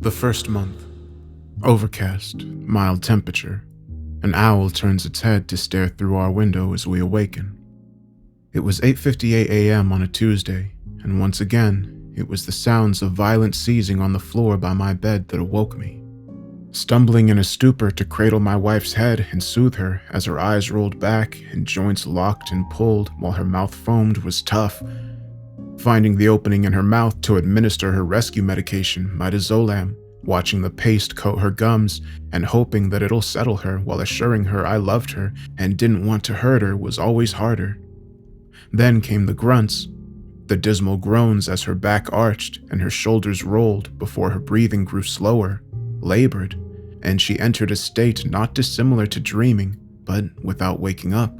The first month. Overcast, mild temperature. An owl turns its head to stare through our window as we awaken. It was 8:58 a.m. on a Tuesday, and once again, it was the sounds of violent seizing on the floor by my bed that awoke me. Stumbling in a stupor to cradle my wife's head and soothe her as her eyes rolled back and joints locked and pulled while her mouth foamed was tough. Finding the opening in her mouth to administer her rescue medication, midazolam, watching the paste coat her gums and hoping that it'll settle her while assuring her I loved her and didn't want to hurt her was always harder. Then came the grunts, the dismal groans as her back arched and her shoulders rolled before her breathing grew slower, labored, and she entered a state not dissimilar to dreaming, but without waking up.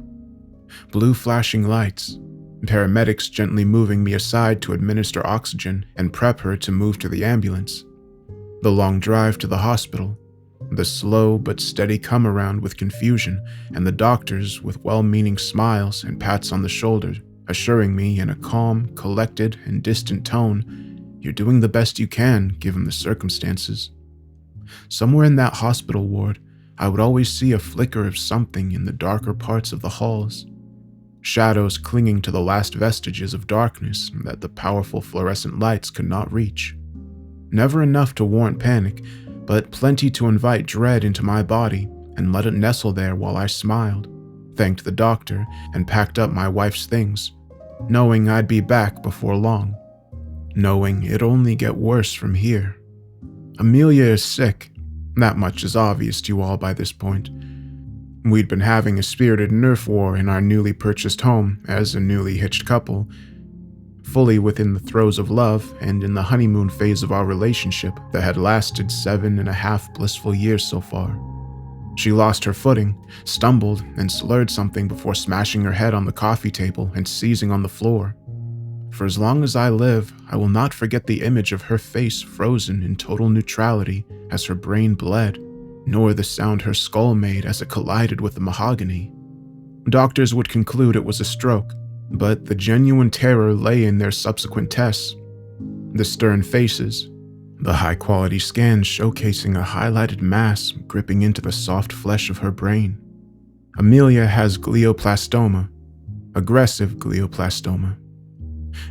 Blue flashing lights, paramedics gently moving me aside to administer oxygen and prep her to move to the ambulance. The long drive to the hospital, the slow but steady come around with confusion, and the doctors with well-meaning smiles and pats on the shoulder, assuring me in a calm, collected, and distant tone, "You're doing the best you can, given the circumstances." Somewhere in that hospital ward, I would always see a flicker of something in the darker parts of the halls. Shadows clinging to the last vestiges of darkness that the powerful fluorescent lights could not reach. Never enough to warrant panic, but plenty to invite dread into my body and let it nestle there while I smiled, thanked the doctor, and packed up my wife's things, knowing I'd be back before long, knowing it'd only get worse from here. Amelia is sick. That much is obvious to you all by this point. We'd been having a spirited Nerf war in our newly purchased home as a newly hitched couple, fully within the throes of love and in the honeymoon phase of our relationship that had lasted 7.5 blissful years so far. She lost her footing, stumbled, and slurred something before smashing her head on the coffee table and seizing on the floor. For as long as I live, I will not forget the image of her face frozen in total neutrality as her brain bled, nor the sound her skull made as it collided with the mahogany. Doctors would conclude it was a stroke, but the genuine terror lay in their subsequent tests. The stern faces, the high-quality scans showcasing a highlighted mass gripping into the soft flesh of her brain. Amelia has glioblastoma, aggressive glioblastoma.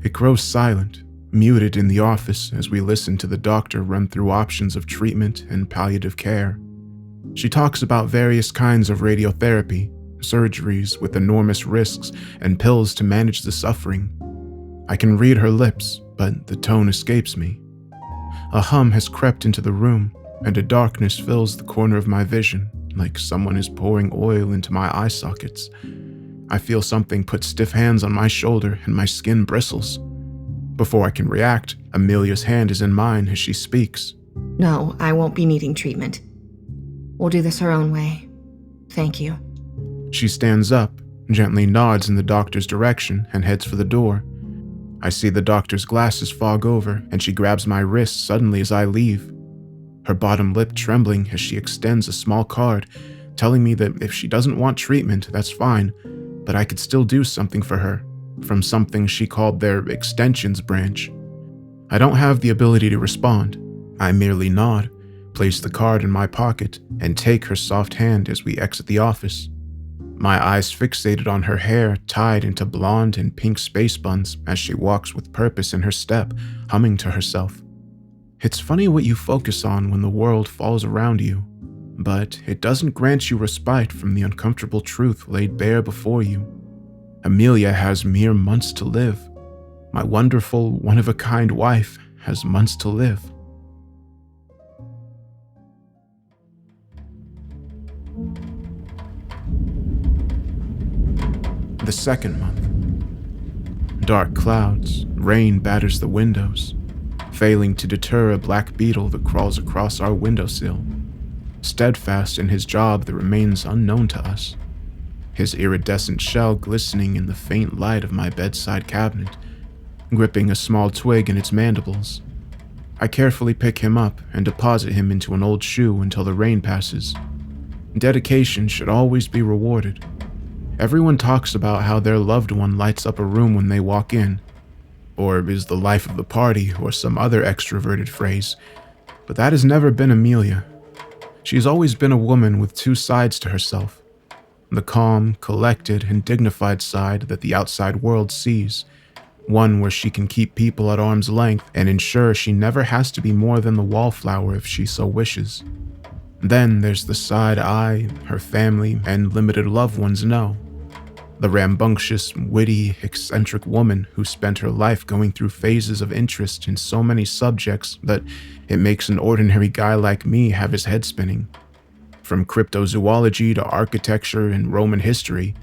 It grows silent, muted in the office as we listen to the doctor run through options of treatment and palliative care. She talks about various kinds of radiotherapy, surgeries with enormous risks, and pills to manage the suffering. I can read her lips, but the tone escapes me. A hum has crept into the room, and a darkness fills the corner of my vision, like someone is pouring oil into my eye sockets. I feel something put stiff hands on my shoulder and my skin bristles. Before I can react, Amelia's hand is in mine as she speaks. No, I won't be needing treatment. We'll do this our own way. Thank you. She stands up, gently nods in the doctor's direction, and heads for the door. I see the doctor's glasses fog over, and she grabs my wrist suddenly as I leave, her bottom lip trembling as she extends a small card, telling me that if she doesn't want treatment, that's fine, but I could still do something for her, from something she called their extensions branch. I don't have the ability to respond. I merely nod, place the card in my pocket, and take her soft hand as we exit the office. My eyes fixated on her hair tied into blonde and pink space buns as she walks with purpose in her step, humming to herself. It's funny what you focus on when the world falls around you, but it doesn't grant you respite from the uncomfortable truth laid bare before you. Amelia has mere months to live. My wonderful, one-of-a-kind wife has months to live. The second month. Dark clouds, rain batters the windows, failing to deter a black beetle that crawls across our windowsill, steadfast in his job that remains unknown to us, his iridescent shell glistening in the faint light of my bedside cabinet, gripping a small twig in its mandibles. I carefully pick him up and deposit him into an old shoe until the rain passes. Dedication should always be rewarded. Everyone talks about how their loved one lights up a room when they walk in, or is the life of the party, or some other extroverted phrase, But that has never been Amelia. She's always been a woman with two sides to herself. The calm, collected, and dignified side that the outside world sees. One where she can keep people at arm's length and ensure she never has to be more than the wallflower if she so wishes. Then there's the side I, her family, and limited loved ones know. The rambunctious, witty, eccentric woman who spent her life going through phases of interest in so many subjects that it makes an ordinary guy like me have his head spinning. From cryptozoology to architecture and Roman history,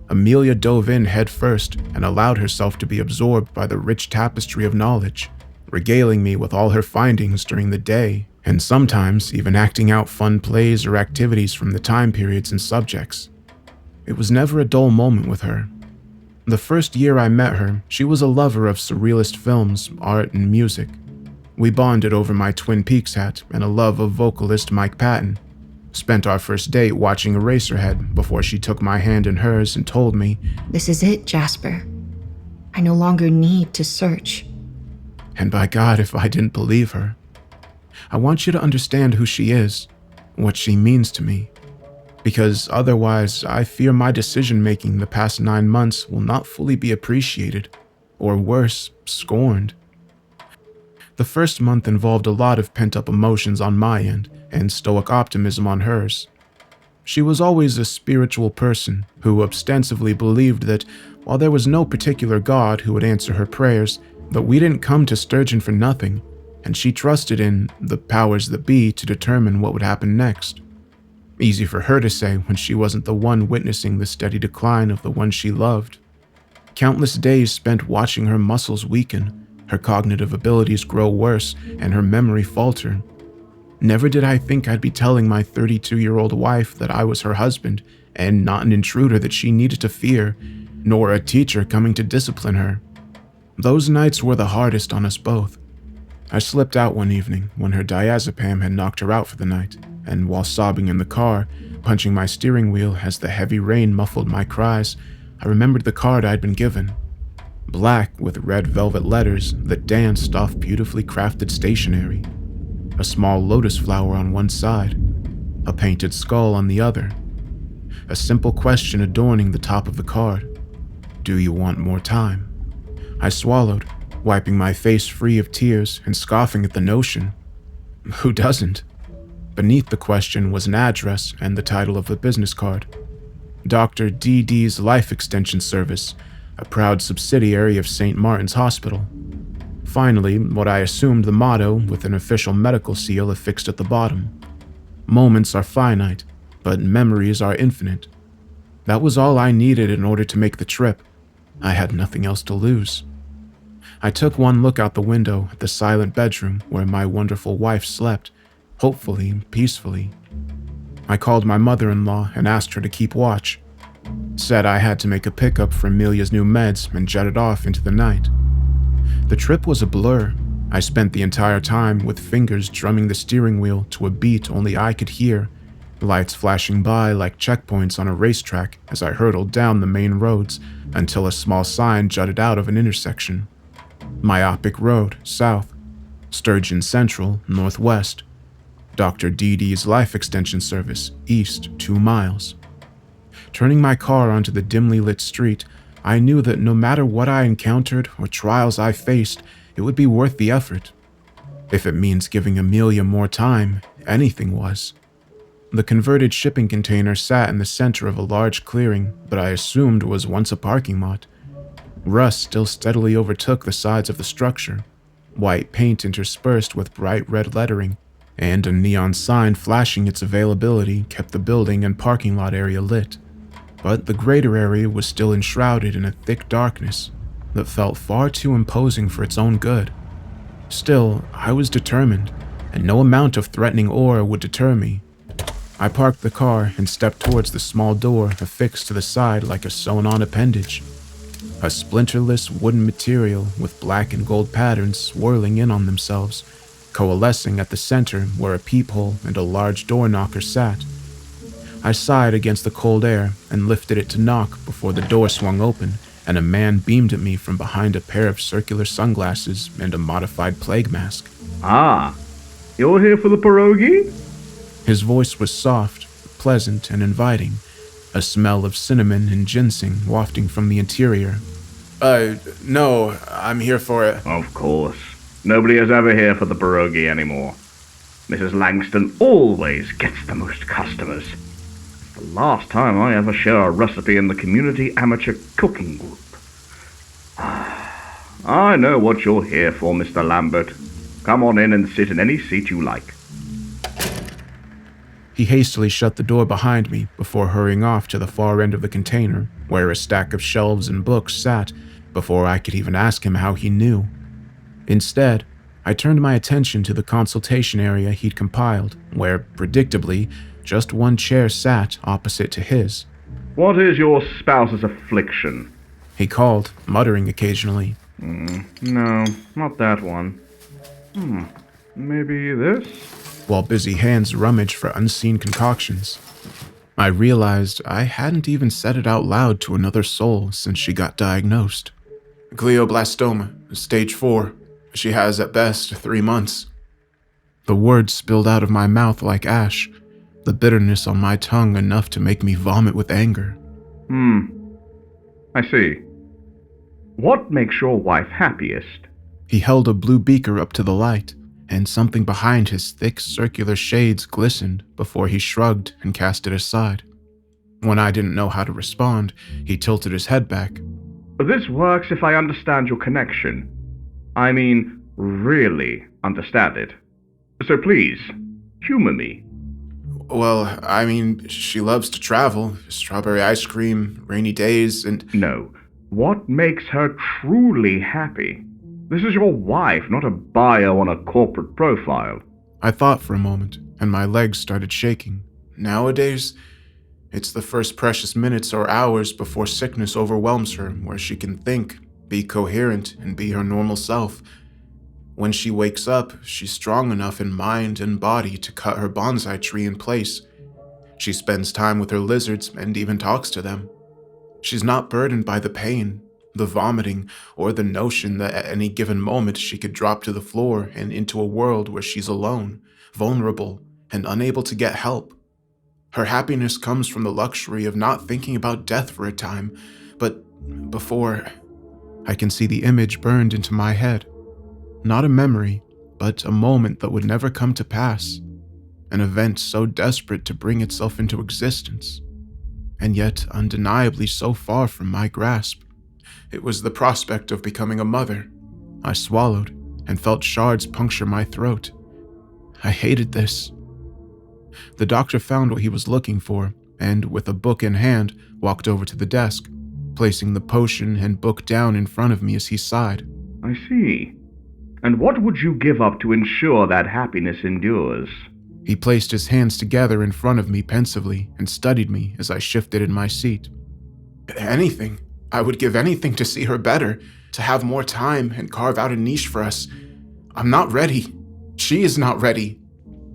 Amelia dove in head first and allowed herself to be absorbed by the rich tapestry of knowledge, regaling me with all her findings during the day, and sometimes even acting out fun plays or activities from the time periods and subjects. It was never a dull moment with her. The first year I met her, she was a lover of surrealist films, art, and music. We bonded over my Twin Peaks hat and a love of vocalist Mike Patton. Spent our first date watching Eraserhead before she took my hand in hers and told me, "This is it, Jasper. I no longer need to search." And by God, if I didn't believe her. I want you to understand who she is, what she means to me. Because otherwise, I fear my decision-making the past 9 months will not fully be appreciated, or worse, scorned. The first month involved a lot of pent-up emotions on my end, and stoic optimism on hers. She was always a spiritual person who ostensibly believed that while there was no particular God who would answer her prayers, that we didn't come to Sturgeon for nothing, and she trusted in the powers that be to determine what would happen next. Easy for her to say when she wasn't the one witnessing the steady decline of the one she loved. Countless days spent watching her muscles weaken, her cognitive abilities grow worse, and her memory falter. Never did I think I'd be telling my 32-year-old wife that I was her husband and not an intruder that she needed to fear, nor a teacher coming to discipline her. Those nights were the hardest on us both. I slipped out one evening when her diazepam had knocked her out for the night, and while sobbing in the car, punching my steering wheel as the heavy rain muffled my cries, I remembered the card I'd been given. Black with red velvet letters that danced off beautifully crafted stationery. A small lotus flower on one side, a painted skull on the other. A simple question adorning the top of the card. Do you want more time? I swallowed, wiping my face free of tears and scoffing at the notion. Who doesn't? Beneath the question was an address and the title of the business card. Dr. D.D.'s Life Extension Service, a proud subsidiary of St. Martin's Hospital. Finally, what I assumed the motto with an official medical seal affixed at the bottom. Moments are finite, but memories are infinite. That was all I needed in order to make the trip. I had nothing else to lose. I took one look out the window at the silent bedroom where my wonderful wife slept, hopefully, peacefully. I called my mother-in-law and asked her to keep watch. Said I had to make a pickup for Amelia's new meds and jetted off into the night. The trip was a blur. I spent the entire time with fingers drumming the steering wheel to a beat only I could hear, lights flashing by like checkpoints on a racetrack as I hurtled down the main roads until a small sign jutted out of an intersection. Myopic Road, south. Sturgeon Central, northwest. Dr. D.D.'s Life Extension Service, east 2 miles. Turning my car onto the dimly lit street, I knew that no matter what I encountered or trials I faced, it would be worth the effort. If it means giving Amelia more time, anything was. The converted shipping container sat in the center of a large clearing that I assumed was once a parking lot. Rust still steadily overtook the sides of the structure, white paint interspersed with bright red lettering, and a neon sign flashing its availability kept the building and parking lot area lit. But the greater area was still enshrouded in a thick darkness that felt far too imposing for its own good. Still, I was determined, and no amount of threatening aura would deter me. I parked the car and stepped towards the small door affixed to the side like a sewn-on appendage. A splinterless wooden material with black and gold patterns swirling in on themselves, coalescing at the center where a peephole and a large door knocker sat. I sighed against the cold air and lifted it to knock before the door swung open and a man beamed at me from behind a pair of circular sunglasses and a modified plague mask. Ah, You're here for the pierogi? His voice was soft, pleasant, and inviting, a smell of cinnamon and ginseng wafting from the interior. No, I'm here for it. Of course. Nobody is ever here for the pierogi anymore. Mrs. Langston always gets the most customers. The last time I ever share a recipe in the community amateur cooking group. I know what you're here for, Mr. Lambert. Come on in and sit in any seat you like. He hastily shut the door behind me before hurrying off to the far end of the container, where a stack of shelves and books sat, before I could even ask him how he knew. Instead, I turned my attention to the consultation area he'd compiled, where, predictably, just one chair sat opposite to his. What is your spouse's affliction? He called, muttering occasionally. No, not that one. Maybe this? While busy hands rummaged for unseen concoctions. I realized I hadn't even said it out loud to another soul since she got diagnosed. Glioblastoma, stage 4. She has at best 3 months. The words spilled out of my mouth like ash, the bitterness on my tongue enough to make me vomit with anger. I see. What makes your wife happiest? He held a blue beaker up to the light, and something behind his thick circular shades glistened before he shrugged and cast it aside. When I didn't know how to respond, he tilted his head back. This works if I understand your connection. I mean, really understand it. So please, humor me. Well, I mean, she loves to travel, strawberry ice cream, rainy days, and... No. What makes her truly happy? This is your wife, not a bio on a corporate profile. I thought for a moment, and my legs started shaking. Nowadays, it's the first precious minutes or hours before sickness overwhelms her, where she can think, be coherent, and be her normal self. When she wakes up, she's strong enough in mind and body to cut her bonsai tree in place. She spends time with her lizards and even talks to them. She's not burdened by the pain, the vomiting, or the notion that at any given moment she could drop to the floor and into a world where she's alone, vulnerable, and unable to get help. Her happiness comes from the luxury of not thinking about death for a time, but before... I can see the image burned into my head. Not a memory, but a moment that would never come to pass. An event so desperate to bring itself into existence, and yet undeniably so far from my grasp. It was the prospect of becoming a mother. I swallowed and felt shards puncture my throat. I hated this. The doctor found what he was looking for, and with a book in hand, walked over to the desk, placing the potion and book down in front of me as he sighed. I see. And what would you give up to ensure that happiness endures? He placed his hands together in front of me pensively and studied me as I shifted in my seat. Anything. I would give anything to see her better, to have more time and carve out a niche for us. I'm not ready. She is not ready.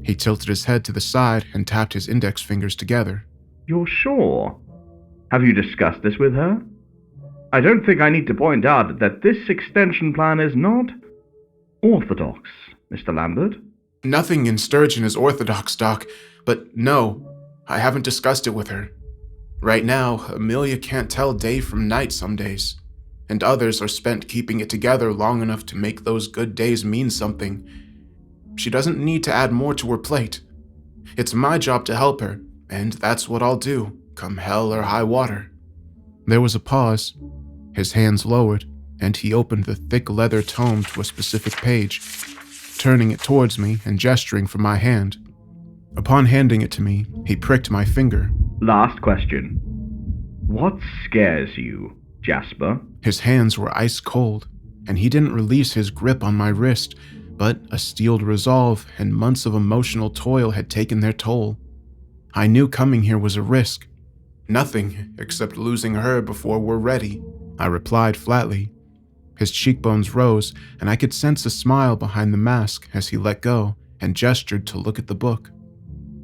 He tilted his head to the side and tapped his index fingers together. You're sure? Have you discussed this with her? I don't think I need to point out that this extension plan is not orthodox, Mr. Lambert. Nothing in Sturgeon is orthodox, Doc, but no, I haven't discussed it with her. Right now, Amelia can't tell day from night some days, and others are spent keeping it together long enough to make those good days mean something. She doesn't need to add more to her plate. It's my job to help her, and that's what I'll do, come hell or high water. There was a pause. His hands lowered, and he opened the thick leather tome to a specific page, turning it towards me and gesturing for my hand. Upon handing it to me, he pricked my finger. Last question. What scares you, Jasper? His hands were ice cold, and he didn't release his grip on my wrist, but a steeled resolve and months of emotional toil had taken their toll. I knew coming here was a risk. Nothing except losing her before we're ready, I replied flatly. His cheekbones rose, and I could sense a smile behind the mask as he let go and gestured to look at the book.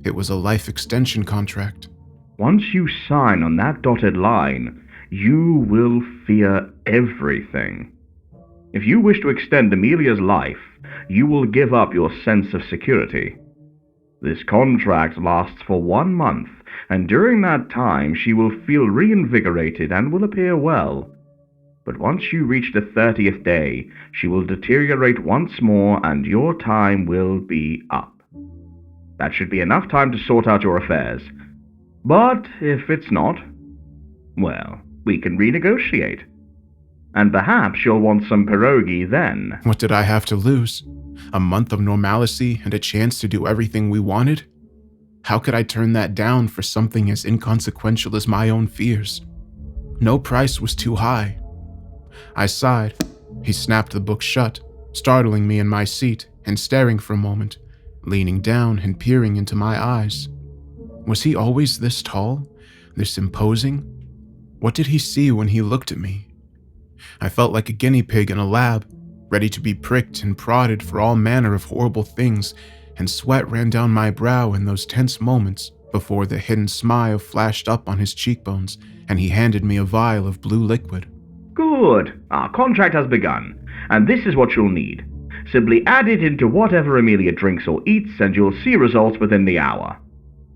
It was a life extension contract. Once you sign on that dotted line, you will fear everything. If you wish to extend Amelia's life, you will give up your sense of security. This contract lasts for 1 month, and during that time she will feel reinvigorated and will appear well. But once you reach the 30th day, she will deteriorate once more and your time will be up. That should be enough time to sort out your affairs. But if it's not, well, we can renegotiate. And perhaps you'll want some pierogi then. What did I have to lose? A month of normalcy and a chance to do everything we wanted? How could I turn that down for something as inconsequential as my own fears? No price was too high. I sighed. He snapped the book shut, startling me in my seat and staring for a moment, leaning down and peering into my eyes. Was he always this tall? This imposing? What did he see when he looked at me? I felt like a guinea pig in a lab, ready to be pricked and prodded for all manner of horrible things, and sweat ran down my brow in those tense moments before the hidden smile flashed up on his cheekbones and he handed me a vial of blue liquid. Good. Our contract has begun, and this is what you'll need. Simply add it into whatever Amelia drinks or eats, and you'll see results within the hour.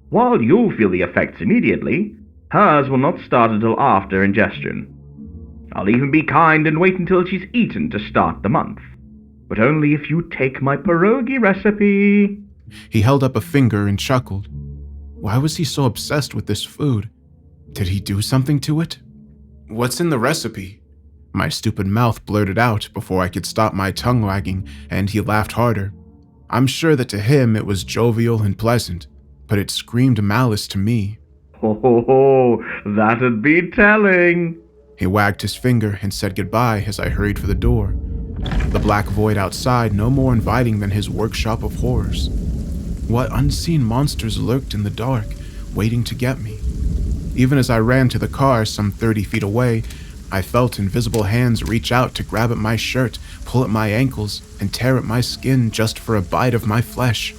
While you'll feel the effects immediately, hers will not start until after ingestion. I'll even be kind and wait until she's eaten to start the month. But only if you take my pierogi recipe. He held up a finger and chuckled. Why was he so obsessed with this food? Did he do something to it? What's in the recipe? My stupid mouth blurted out before I could stop my tongue wagging, and he laughed harder. I'm sure that to him it was jovial and pleasant, but it screamed malice to me. Ho ho ho, that'd be telling. He wagged his finger and said goodbye as I hurried for the door. The black void outside no more inviting than his workshop of horrors. What unseen monsters lurked in the dark, waiting to get me? Even as I ran to the car some 30 feet away, I felt invisible hands reach out to grab at my shirt, pull at my ankles, and tear at my skin just for a bite of my flesh.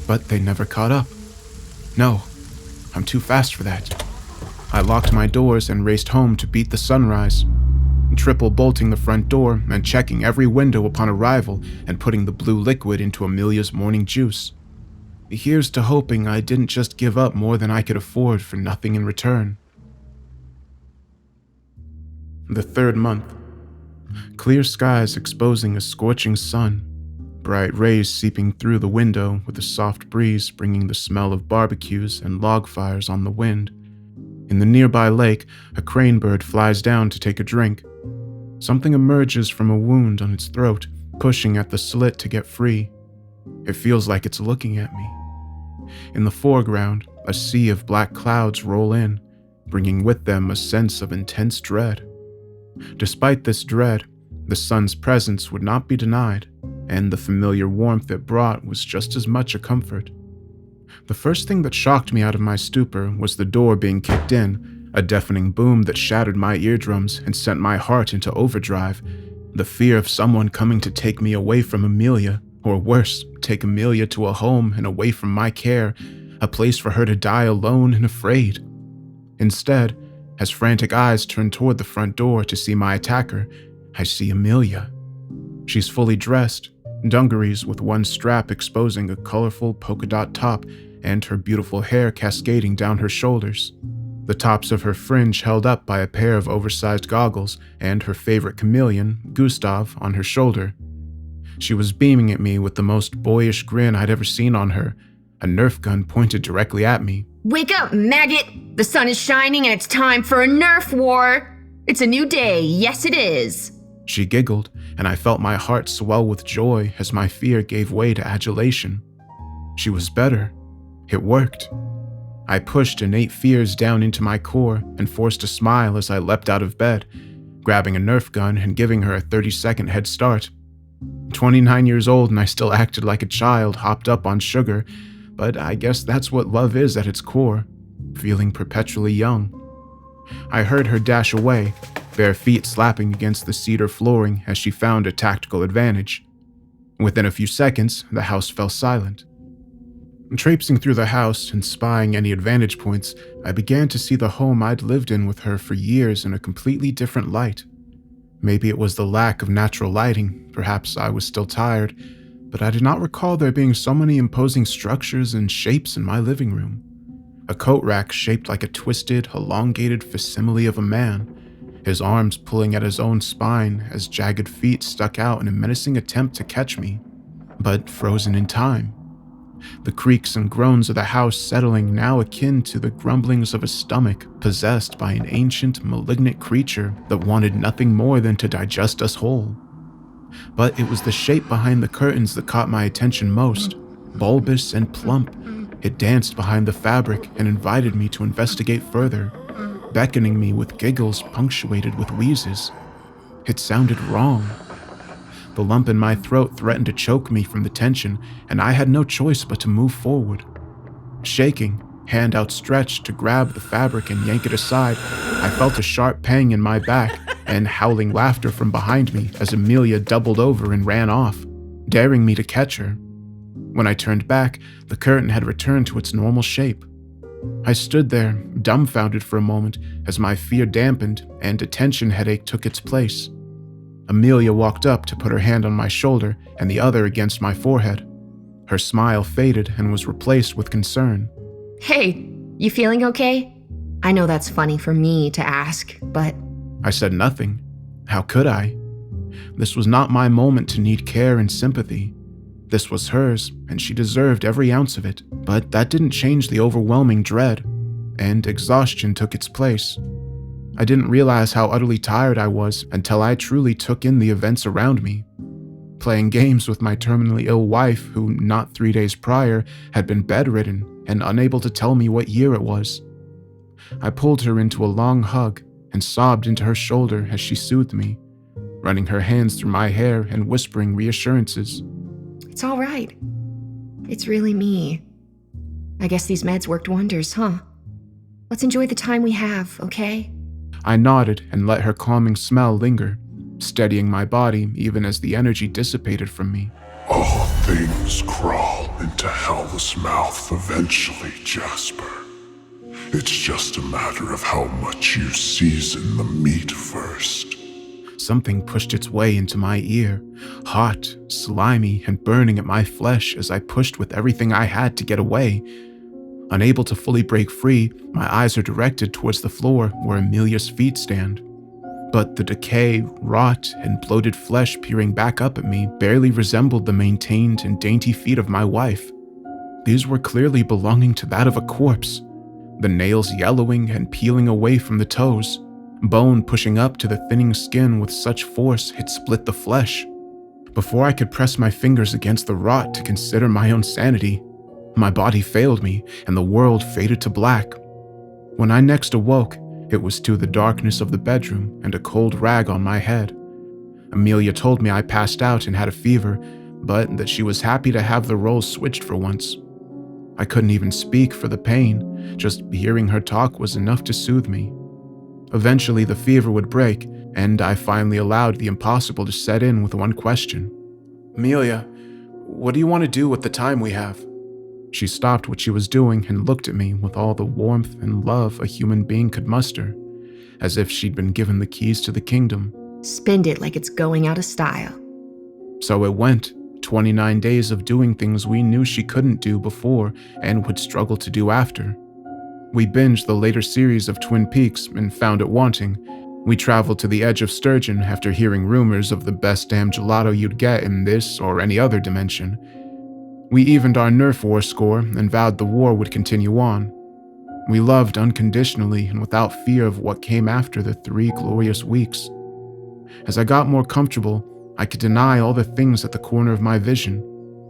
But they never caught up. No, I'm too fast for that. I locked my doors and raced home to beat the sunrise, triple bolting the front door and checking every window upon arrival and putting the blue liquid into Amelia's morning juice. Here's to hoping I didn't just give up more than I could afford for nothing in return. The 3rd month. Clear skies exposing a scorching sun, bright rays seeping through the window with a soft breeze bringing the smell of barbecues and log fires on the wind. In the nearby lake, a crane bird flies down to take a drink. Something emerges from a wound on its throat, pushing at the slit to get free. It feels like it's looking at me. In the foreground, a sea of black clouds roll in, bringing with them a sense of intense dread. Despite this dread, the sun's presence would not be denied, and the familiar warmth it brought was just as much a comfort. The first thing that shocked me out of my stupor was the door being kicked in, a deafening boom that shattered my eardrums and sent my heart into overdrive. The fear of someone coming to take me away from Amelia, or worse, take Amelia to a home and away from my care, a place for her to die alone and afraid. Instead, as frantic eyes turn toward the front door to see my attacker, I see Amelia. She's fully dressed, dungarees with one strap exposing a colorful polka dot top and her beautiful hair cascading down her shoulders, the tops of her fringe held up by a pair of oversized goggles and her favorite chameleon, Gustav, on her shoulder. She was beaming at me with the most boyish grin I'd ever seen on her, a Nerf gun pointed directly at me. Wake up, maggot! The sun is shining and it's time for a Nerf war! It's a new day, yes it is! She giggled, and I felt my heart swell with joy as my fear gave way to adulation. She was better. It worked. I pushed innate fears down into my core and forced a smile as I leapt out of bed, grabbing a Nerf gun and giving her a 30-second head start. 29 years old and I still acted like a child hopped up on sugar, but I guess that's what love is at its core, feeling perpetually young. I heard her dash away, bare feet slapping against the cedar flooring as she found a tactical advantage. Within a few seconds, the house fell silent. Traipsing through the house and spying any advantage points, I began to see the home I'd lived in with her for years in a completely different light. Maybe it was the lack of natural lighting, perhaps I was still tired, but I did not recall there being so many imposing structures and shapes in my living room. A coat rack shaped like a twisted, elongated facsimile of a man, his arms pulling at his own spine as jagged feet stuck out in a menacing attempt to catch me, but frozen in time. The creaks and groans of the house settling now akin to the grumblings of a stomach possessed by an ancient, malignant creature that wanted nothing more than to digest us whole. But it was the shape behind the curtains that caught my attention most, bulbous and plump. It danced behind the fabric and invited me to investigate further, beckoning me with giggles punctuated with wheezes. It sounded wrong. The lump in my throat threatened to choke me from the tension, and I had no choice but to move forward. Shaking, hand outstretched to grab the fabric and yank it aside, I felt a sharp pang in my back and howling laughter from behind me as Amelia doubled over and ran off, daring me to catch her. When I turned back, the curtain had returned to its normal shape. I stood there, dumbfounded for a moment, as my fear dampened and a tension headache took its place. Amelia walked up to put her hand on my shoulder and the other against my forehead. Her smile faded and was replaced with concern. Hey, you feeling okay? I know that's funny for me to ask, but... I said nothing. How could I? This was not my moment to need care and sympathy. This was hers, and she deserved every ounce of it. But that didn't change the overwhelming dread, and exhaustion took its place. I didn't realize how utterly tired I was until I truly took in the events around me. Playing games with my terminally ill wife, who not 3 days prior had been bedridden and unable to tell me what year it was. I pulled her into a long hug and sobbed into her shoulder as she soothed me, running her hands through my hair and whispering reassurances. It's all right. It's really me. I guess these meds worked wonders, huh? Let's enjoy the time we have, okay? I nodded and let her calming smell linger, steadying my body even as the energy dissipated from me. All things crawl into hell's mouth eventually, Jasper. It's just a matter of how much you season the meat first. Something pushed its way into my ear, hot, slimy, and burning at my flesh as I pushed with everything I had to get away. Unable to fully break free, my eyes are directed towards the floor where Amelia's feet stand. But the decay, rot, and bloated flesh peering back up at me barely resembled the maintained and dainty feet of my wife. These were clearly belonging to that of a corpse, the nails yellowing and peeling away from the toes, bone pushing up to the thinning skin with such force it split the flesh. Before I could press my fingers against the rot to consider my own sanity, my body failed me and the world faded to black. When I next awoke, it was to the darkness of the bedroom and a cold rag on my head. Amelia told me I passed out and had a fever, but that she was happy to have the roles switched for once. I couldn't even speak for the pain. Just hearing her talk was enough to soothe me. Eventually, the fever would break, and I finally allowed the impossible to set in with one question. Amelia, what do you want to do with the time we have? She stopped what she was doing and looked at me with all the warmth and love a human being could muster, as if she'd been given the keys to the kingdom. Spend it like it's going out of style. So it went, 29 days of doing things we knew she couldn't do before and would struggle to do after. We binged the later series of Twin Peaks and found it wanting. We traveled to the edge of Sturgeon after hearing rumors of the best damn gelato you'd get in this or any other dimension. We evened our Nerf war score and vowed the war would continue on. We loved unconditionally and without fear of what came after the 3 glorious weeks. As I got more comfortable, I could deny all the things at the corner of my vision,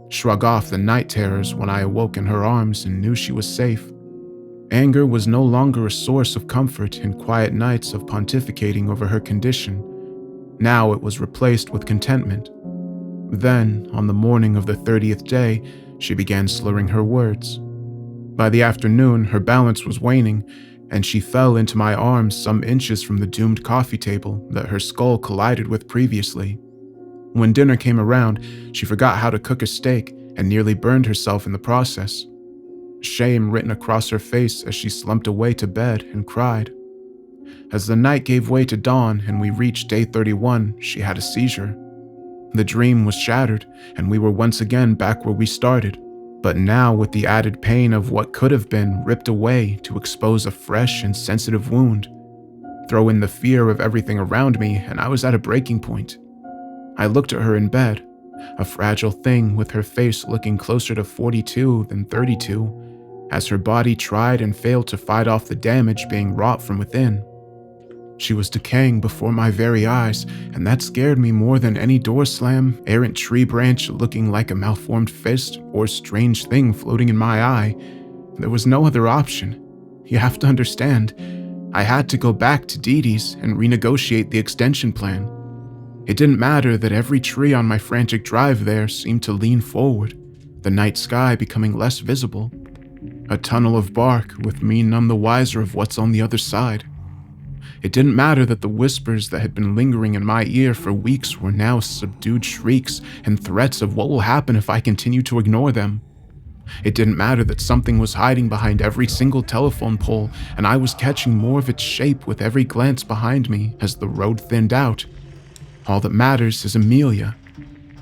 shrug off the night terrors when I awoke in her arms and knew she was safe. Anger was no longer a source of comfort in quiet nights of pontificating over her condition. Now it was replaced with contentment. Then, on the morning of the 30th day, she began slurring her words. By the afternoon, her balance was waning, and she fell into my arms some inches from the doomed coffee table that her skull collided with previously. When dinner came around, she forgot how to cook a steak and nearly burned herself in the process. Shame written across her face as she slumped away to bed and cried. As the night gave way to dawn and we reached day 31, she had a seizure. The dream was shattered, and we were once again back where we started, but now with the added pain of what could have been ripped away to expose a fresh and sensitive wound. Throw in the fear of everything around me, and I was at a breaking point. I looked at her in bed, a fragile thing with her face looking closer to 42 than 32, as her body tried and failed to fight off the damage being wrought from within. She was decaying before my very eyes, and that scared me more than any door slam, errant tree branch looking like a malformed fist, or strange thing floating in my eye. There was no other option. You have to understand, I had to go back to Dee Dee's and renegotiate the extension plan. It didn't matter that every tree on my frantic drive there seemed to lean forward, the night sky becoming less visible. A tunnel of bark with me none the wiser of what's on the other side. It didn't matter that the whispers that had been lingering in my ear for weeks were now subdued shrieks and threats of what will happen if I continue to ignore them. It didn't matter that something was hiding behind every single telephone pole, and I was catching more of its shape with every glance behind me as the road thinned out. All that matters is Amelia.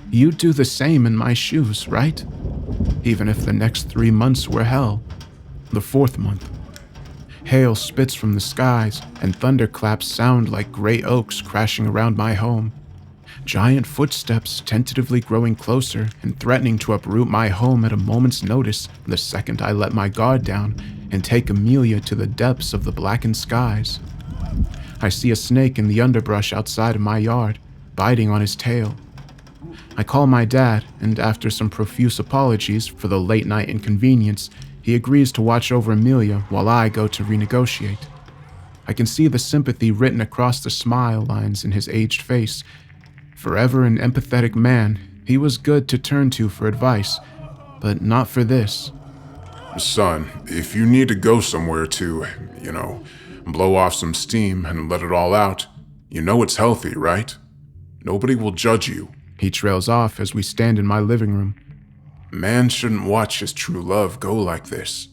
You'd do the same in my shoes, right? Even if the next 3 months were hell. The 4th month. Hail spits from the skies, and thunderclaps sound like gray oaks crashing around my home. Giant footsteps tentatively growing closer and threatening to uproot my home at a moment's notice the second I let my guard down and take Amelia to the depths of the blackened skies. I see a snake in the underbrush outside of my yard, biting on his tail. I call my dad, and after some profuse apologies for the late-night inconvenience, he agrees to watch over Amelia while I go to renegotiate. I can see the sympathy written across the smile lines in his aged face. Forever an empathetic man, he was good to turn to for advice, but not for this. Son, if you need to go somewhere to, blow off some steam and let it all out, it's healthy, right? Nobody will judge you. He trails off as we stand in my living room. Man shouldn't watch his true love go like this.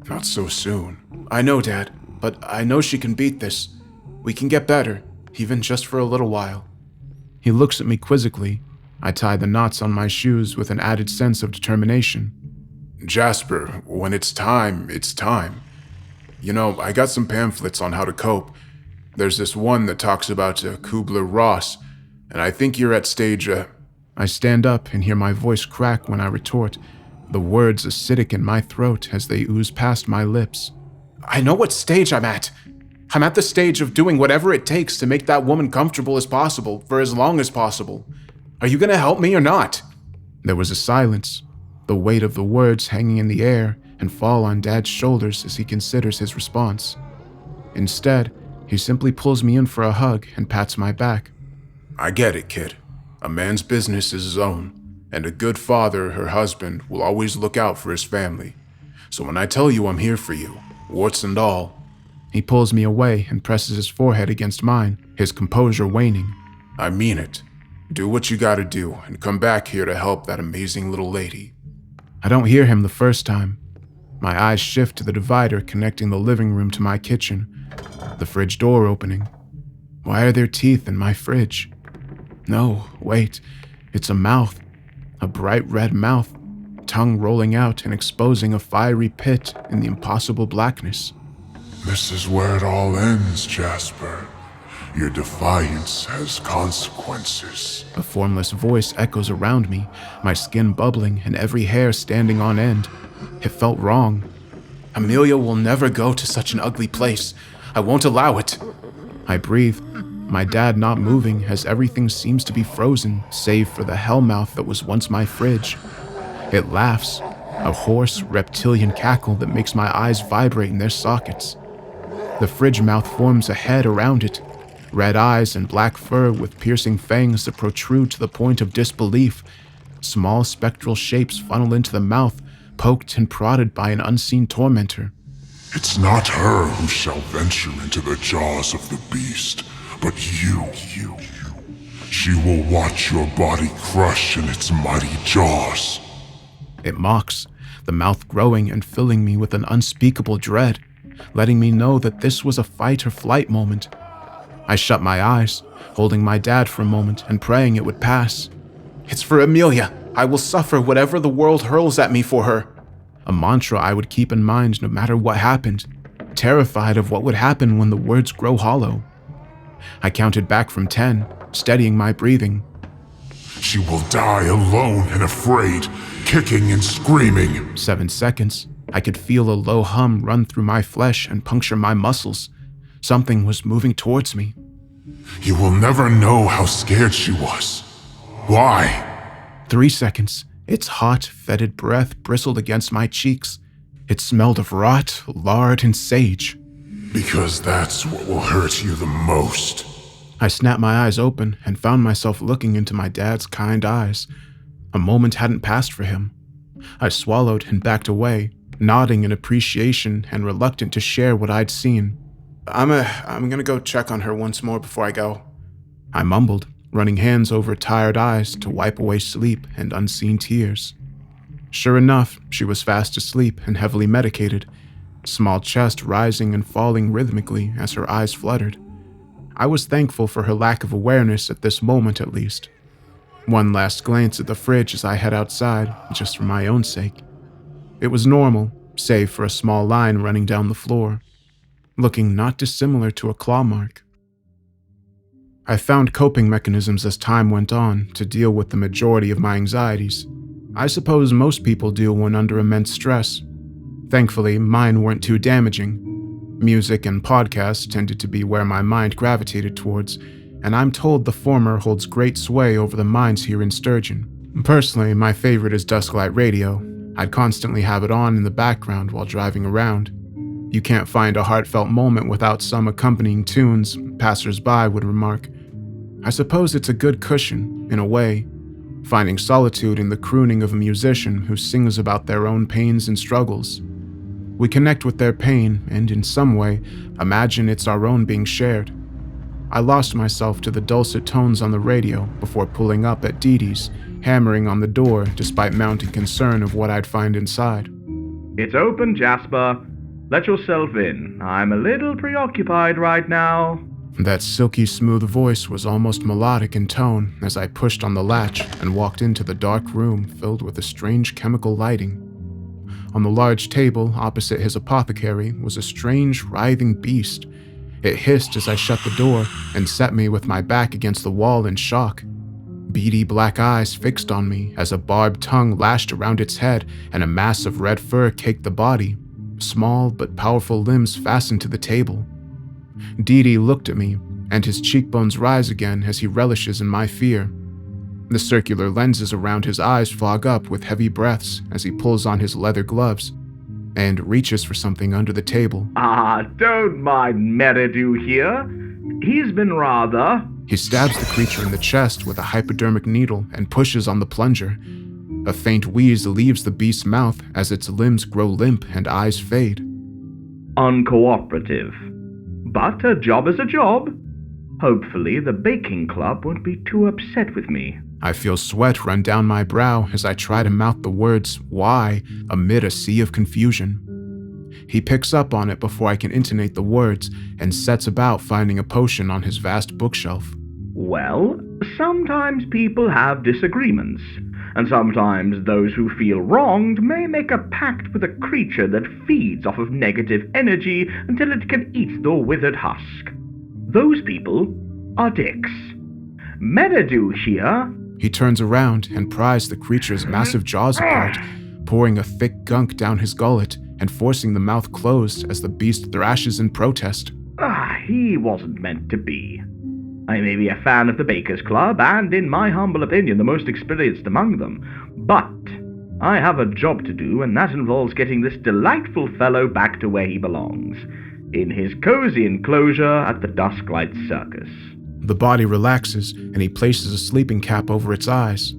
Not so soon. I know, Dad, but I know she can beat this. We can get better, even just for a little while. He looks at me quizzically. I tie the knots on my shoes with an added sense of determination. Jasper, when it's time, it's time. I got some pamphlets on how to cope. There's this one that talks about Kubler-Ross, and I think you're at stage. I stand up and hear my voice crack when I retort, the words acidic in my throat as they ooze past my lips. I know what stage I'm at. I'm at the stage of doing whatever it takes to make that woman comfortable as possible for as long as possible. Are you gonna help me or not? There was a silence, the weight of the words hanging in the air and fall on Dad's shoulders as he considers his response. Instead, he simply pulls me in for a hug and pats my back. I get it, kid. A man's business is his own, and a good father, her husband, will always look out for his family. So when I tell you I'm here for you, warts and all. He pulls me away and presses his forehead against mine, his composure waning. I mean it. Do what you gotta do and come back here to help that amazing little lady. I don't hear him the first time. My eyes shift to the divider connecting the living room to my kitchen, the fridge door opening. Why are there teeth in my fridge? No, wait, it's a mouth, a bright red mouth, tongue rolling out and exposing a fiery pit in the impossible blackness. This is where it all ends, Jasper. Your defiance has consequences. A formless voice echoes around me, my skin bubbling and every hair standing on end. It felt wrong. Amelia will never go to such an ugly place. I won't allow it. I breathe, my dad not moving as everything seems to be frozen, save for the hellmouth that was once my fridge. It laughs, a hoarse, reptilian cackle that makes my eyes vibrate in their sockets. The fridge mouth forms a head around it, red eyes and black fur with piercing fangs that protrude to the point of disbelief. Small spectral shapes funnel into the mouth, poked and prodded by an unseen tormentor. It's not her who shall venture into the jaws of the beast, but you. She will watch your body crush in its mighty jaws. It mocks, the mouth growing and filling me with an unspeakable dread, letting me know that this was a fight or flight moment. I shut my eyes, holding my dad for a moment and praying it would pass. It's for Amelia. I will suffer whatever the world hurls at me for her. A mantra I would keep in mind no matter what happened, terrified of what would happen when the words grow hollow. I counted back from 10, steadying my breathing. She will die alone and afraid, kicking and screaming. 7 seconds. I could feel a low hum run through my flesh and puncture my muscles. Something was moving towards me. You will never know how scared she was. Why? 3 seconds. Its hot, fetid breath bristled against my cheeks. It smelled of rot, lard, and sage. Because that's what will hurt you the most. I snapped my eyes open and found myself looking into my dad's kind eyes. A moment hadn't passed for him. I swallowed and backed away, nodding in appreciation and reluctant to share what I'd seen. I'm gonna go check on her once more before I go, I mumbled, running hands over tired eyes to wipe away sleep and unseen tears. Sure enough, she was fast asleep and heavily medicated, small chest rising and falling rhythmically as her eyes fluttered. I was thankful for her lack of awareness at this moment at least. One last glance at the fridge as I head outside, just for my own sake. It was normal, save for a small line running down the floor, looking not dissimilar to a claw mark. I found coping mechanisms as time went on to deal with the majority of my anxieties. I suppose most people do when under immense stress. Thankfully, mine weren't too damaging. Music and podcasts tended to be where my mind gravitated towards, and I'm told the former holds great sway over the minds here in Sturgeon. Personally, my favorite is Dusklight Radio. I'd constantly have it on in the background while driving around. You can't find a heartfelt moment without some accompanying tunes, passers-by would remark. I suppose it's a good cushion, in a way, finding solitude in the crooning of a musician who sings about their own pains and struggles. We connect with their pain and, in some way, imagine it's our own being shared. I lost myself to the dulcet tones on the radio before pulling up at Dee Dee's, hammering on the door despite mounting concern of what I'd find inside. It's open, Jasper. Let yourself in. I'm a little preoccupied right now. That silky smooth voice was almost melodic in tone as I pushed on the latch and walked into the dark room filled with a strange chemical lighting. On the large table opposite his apothecary was a strange, writhing beast. It hissed as I shut the door and set me with my back against the wall in shock. Beady black eyes fixed on me as a barbed tongue lashed around its head and a mass of red fur caked the body. Small but powerful limbs fastened to the table. Dee Dee looked at me, and his cheekbones rise again as he relishes in my fear. The circular lenses around his eyes fog up with heavy breaths as he pulls on his leather gloves and reaches for something under the table. Don't mind Meridew here. He's been rather... He stabs the creature in the chest with a hypodermic needle and pushes on the plunger. A faint wheeze leaves the beast's mouth as its limbs grow limp and eyes fade. Uncooperative. But a job is a job. Hopefully the baking club won't be too upset with me. I feel sweat run down my brow as I try to mouth the words, "why," amid a sea of confusion. He picks up on it before I can intonate the words and sets about finding a potion on his vast bookshelf. Well, sometimes people have disagreements, and sometimes those who feel wronged may make a pact with a creature that feeds off of negative energy until it can eat the withered husk. Those people are dicks. Meridew here... He turns around and pries the creature's massive jaws apart, pouring a thick gunk down his gullet and forcing the mouth closed as the beast thrashes in protest. He wasn't meant to be. I may be a fan of the Bakers Club, and in my humble opinion, the most experienced among them. But I have a job to do, and that involves getting this delightful fellow back to where he belongs, in his cozy enclosure at the Dusklight Circus. The body relaxes, and he places a sleeping cap over its eyes,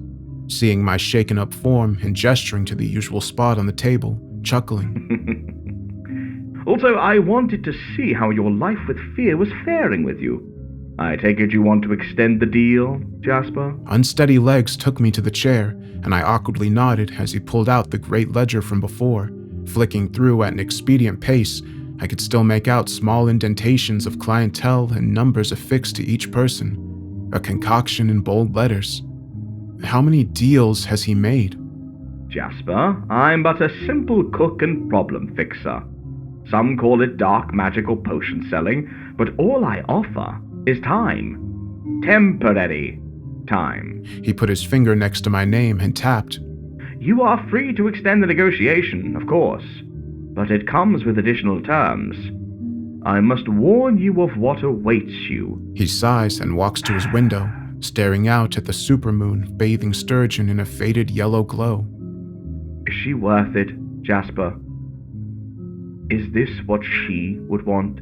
seeing my shaken up form and gesturing to the usual spot on the table, chuckling. Also, I wanted to see how your life with fear was faring with you. I take it you want to extend the deal, Jasper? Unsteady legs took me to the chair, and I awkwardly nodded as he pulled out the great ledger from before. Flicking through at an expedient pace, I could still make out small indentations of clientele and numbers affixed to each person, a concoction in bold letters. How many deals has he made? Jasper, I'm but a simple cook and problem fixer. Some call it dark magical potion selling, but all I offer is time. Temporary time. He put his finger next to my name and tapped. You are free to extend the negotiation, of course, but it comes with additional terms. I must warn you of what awaits you. He sighs and walks to his window, staring out at the supermoon bathing sturgeon in a faded yellow glow. Is she worth it, Jasper? Is this what she would want?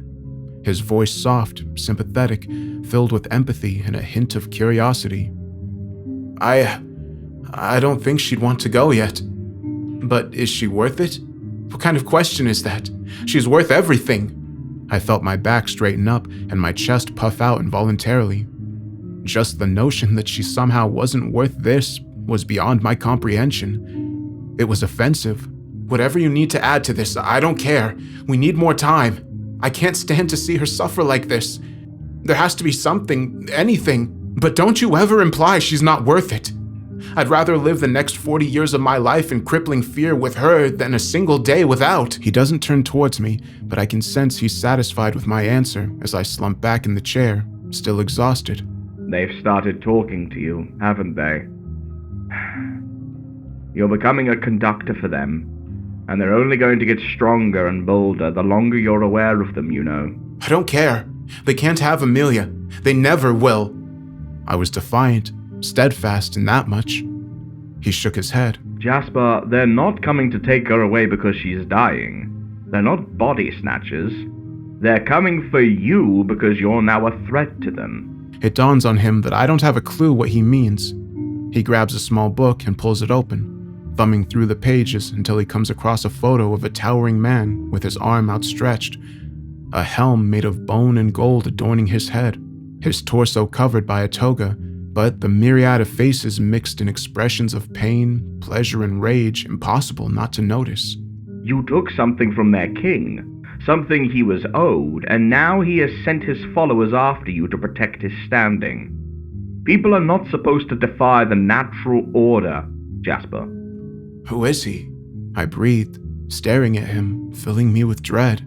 His voice soft, sympathetic, filled with empathy and a hint of curiosity. I don't think she'd want to go yet. But is she worth it? What kind of question is that? She's worth everything. I felt my back straighten up and my chest puff out involuntarily. Just the notion that she somehow wasn't worth this was beyond my comprehension. It was offensive. Whatever you need to add to this, I don't care. We need more time. I can't stand to see her suffer like this. There has to be something, anything, but don't you ever imply she's not worth it. I'd rather live the next 40 years of my life in crippling fear with her than a single day without. He doesn't turn towards me, but I can sense he's satisfied with my answer as I slump back in the chair, still exhausted. They've started talking to you, haven't they? You're becoming a conductor for them, and they're only going to get stronger and bolder the longer you're aware of them, you know. I don't care. They can't have Amelia. They never will. I was defiant, steadfast in that much. He shook his head. Jasper, they're not coming to take her away because she's dying. They're not body snatchers. They're coming for you because you're now a threat to them. It dawns on him that I don't have a clue what he means. He grabs a small book and pulls it open, thumbing through the pages until he comes across a photo of a towering man with his arm outstretched, a helm made of bone and gold adorning his head, his torso covered by a toga, but the myriad of faces mixed in expressions of pain, pleasure, and rage impossible not to notice. You took something from their king, something he was owed, and now he has sent his followers after you to protect his standing. People are not supposed to defy the natural order, Jasper. Who is he? I breathed, staring at him, filling me with dread.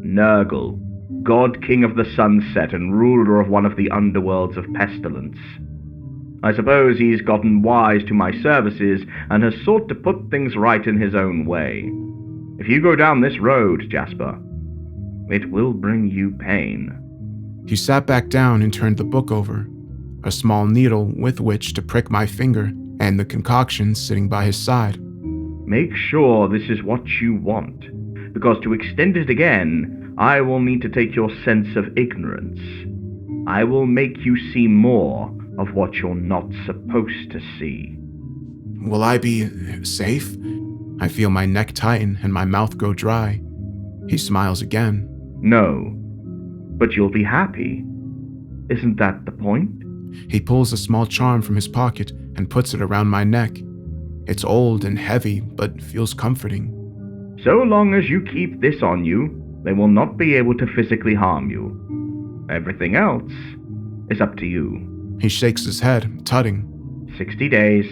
Nurgle, god king of the sunset and ruler of one of the underworlds of pestilence. I suppose he's gotten wise to my services and has sought to put things right in his own way. If you go down this road, Jasper, it will bring you pain. He sat back down and turned the book over, a small needle with which to prick my finger and the concoction sitting by his side. Make sure this is what you want, because to extend it again, I will need to take your sense of ignorance. I will make you see more of what you're not supposed to see. Will I be safe? I feel my neck tighten and my mouth go dry. He smiles again. No, but you'll be happy. Isn't that the point? He pulls a small charm from his pocket and puts it around my neck. It's old and heavy, but feels comforting. So long as you keep this on you, they will not be able to physically harm you. Everything else is up to you. He shakes his head, tutting. 60 days.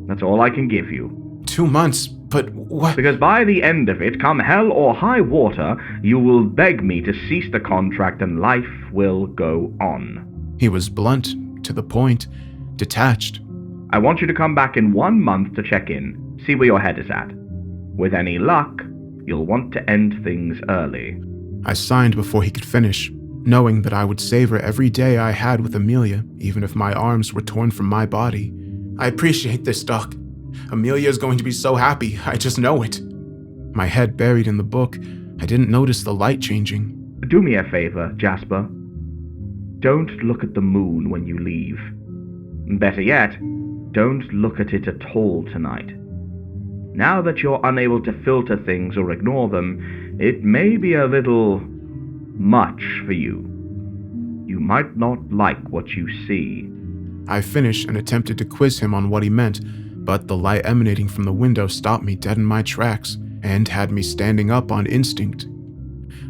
That's all I can give you. 2 months, but what? Because by the end of it, come hell or high water, you will beg me to cease the contract and life will go on. He was blunt, to the point, detached. I want you to come back in 1 month to check in, see where your head is at. With any luck, you'll want to end things early. I signed before he could finish, knowing that I would savor every day I had with Amelia, even if my arms were torn from my body. I appreciate this, Doc. Amelia is going to be so happy, I just know it. My head buried in the book, I didn't notice the light changing. Do me a favor, Jasper. Don't look at the moon when you leave. Better yet, don't look at it at all tonight. Now that you're unable to filter things or ignore them, it may be a little much for you. You might not like what you see. I finished and attempted to quiz him on what he meant, but the light emanating from the window stopped me dead in my tracks and had me standing up on instinct.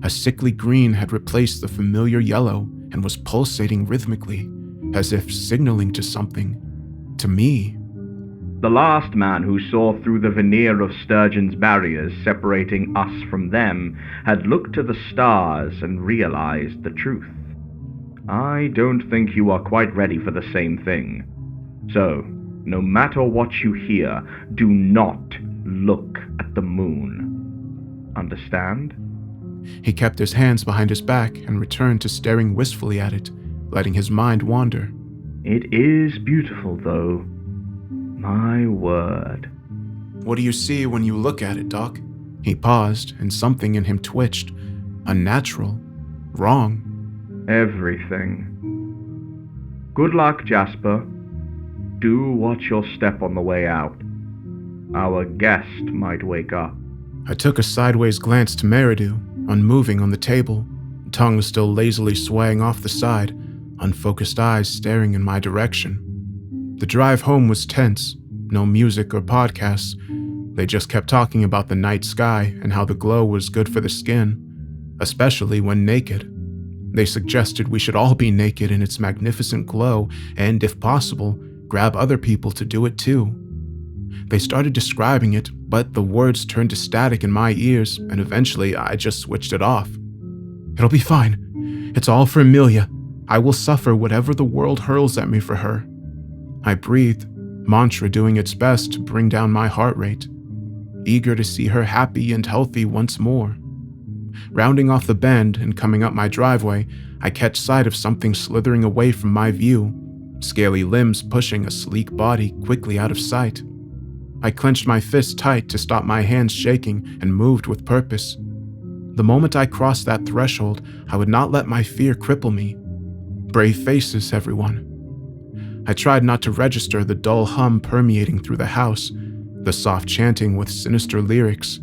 A sickly green had replaced the familiar yellow and was pulsating rhythmically, as if signaling to something. To me. The last man who saw through the veneer of Sturgeon's barriers separating us from them had looked to the stars and realized the truth. I don't think you are quite ready for the same thing. So, no matter what you hear, do not look at the moon. Understand? He kept his hands behind his back and returned to staring wistfully at it, letting his mind wander. It is beautiful, though. My word. What do you see when you look at it, Doc? He paused, and something in him twitched. Unnatural. Wrong. Everything. Good luck, Jasper. Do watch your step on the way out. Our guest might wake up. I took a sideways glance to Meridu, unmoving on the table, tongue still lazily swaying off the side, unfocused eyes staring in my direction. The drive home was tense. No music or podcasts. They just kept talking about the night sky and how the glow was good for the skin, especially when naked. They suggested we should all be naked in its magnificent glow and, if possible, grab other people to do it too. They started describing it, but the words turned to static in my ears, and eventually I just switched it off. It'll be fine. It's all for Amelia. I will suffer whatever the world hurls at me for her. I breathed, mantra doing its best to bring down my heart rate, eager to see her happy and healthy once more. Rounding off the bend and coming up my driveway, I catch sight of something slithering away from my view, scaly limbs pushing a sleek body quickly out of sight. I clenched my fist tight to stop my hands shaking and moved with purpose. The moment I crossed that threshold, I would not let my fear cripple me. Brave faces, everyone. I tried not to register the dull hum permeating through the house, the soft chanting with sinister lyrics,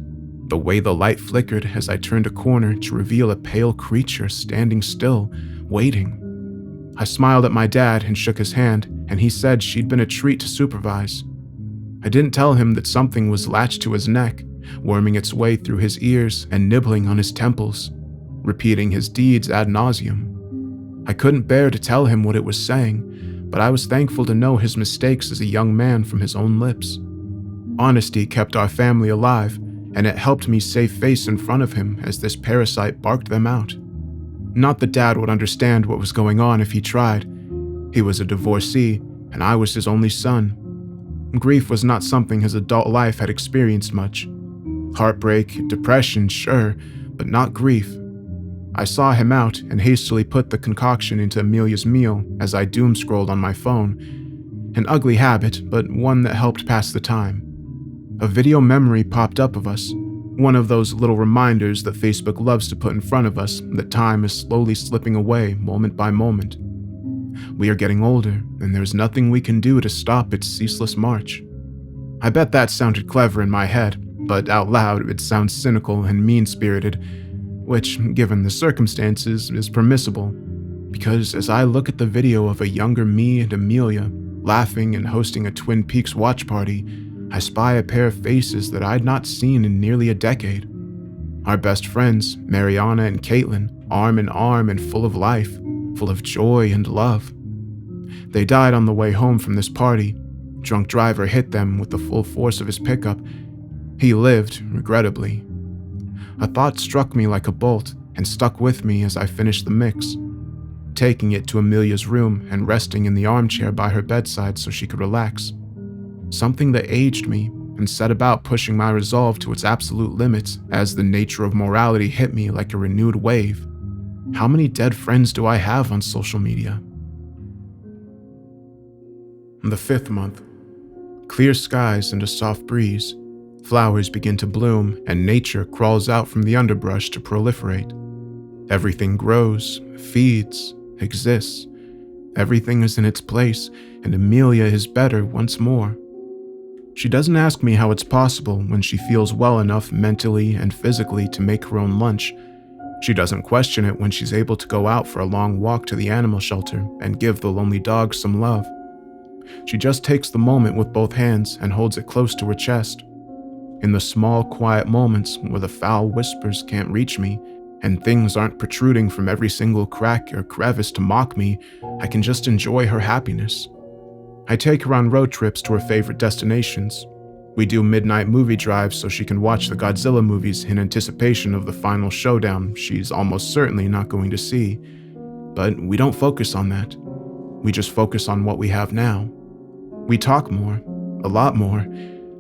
the way the light flickered as I turned a corner to reveal a pale creature standing still, waiting. I smiled at my dad and shook his hand, and he said she'd been a treat to supervise. I didn't tell him that something was latched to his neck, worming its way through his ears and nibbling on his temples, repeating his deeds ad nauseum. I couldn't bear to tell him what it was saying, but I was thankful to know his mistakes as a young man from his own lips. Honesty kept our family alive, and it helped me save face in front of him as this parasite barked them out. Not that Dad would understand what was going on if he tried. He was a divorcee, and I was his only son. Grief was not something his adult life had experienced much. Heartbreak, depression, sure, but not grief. I saw him out and hastily put the concoction into Amelia's meal as I doom-scrolled on my phone. An ugly habit, but one that helped pass the time. A video memory popped up of us, one of those little reminders that Facebook loves to put in front of us that time is slowly slipping away moment by moment. We are getting older, and there's nothing we can do to stop its ceaseless march. I bet that sounded clever in my head, but out loud it sounds cynical and mean-spirited, which, given the circumstances, is permissible, because as I look at the video of a younger me and Amelia, laughing and hosting a Twin Peaks watch party, I spy a pair of faces that I'd not seen in nearly a decade. Our best friends, Mariana and Caitlin, arm in arm and full of life, full of joy and love. They died on the way home from this party. Drunk driver hit them with the full force of his pickup. He lived, regrettably. A thought struck me like a bolt and stuck with me as I finished the mix, taking it to Amelia's room and resting in the armchair by her bedside so she could relax. Something that aged me and set about pushing my resolve to its absolute limits as the nature of morality hit me like a renewed wave. How many dead friends do I have on social media? The 5th month. Clear skies and a soft breeze. Flowers begin to bloom, and nature crawls out from the underbrush to proliferate. Everything grows, feeds, exists. Everything is in its place, and Amelia is better once more. She doesn't ask me how it's possible when she feels well enough mentally and physically to make her own lunch. She doesn't question it when she's able to go out for a long walk to the animal shelter and give the lonely dog some love. She just takes the moment with both hands and holds it close to her chest. In the small, quiet moments where the foul whispers can't reach me, and things aren't protruding from every single crack or crevice to mock me, I can just enjoy her happiness. I take her on road trips to her favorite destinations. We do midnight movie drives so she can watch the Godzilla movies in anticipation of the final showdown she's almost certainly not going to see. But we don't focus on that. We just focus on what we have now. We talk more, a lot more.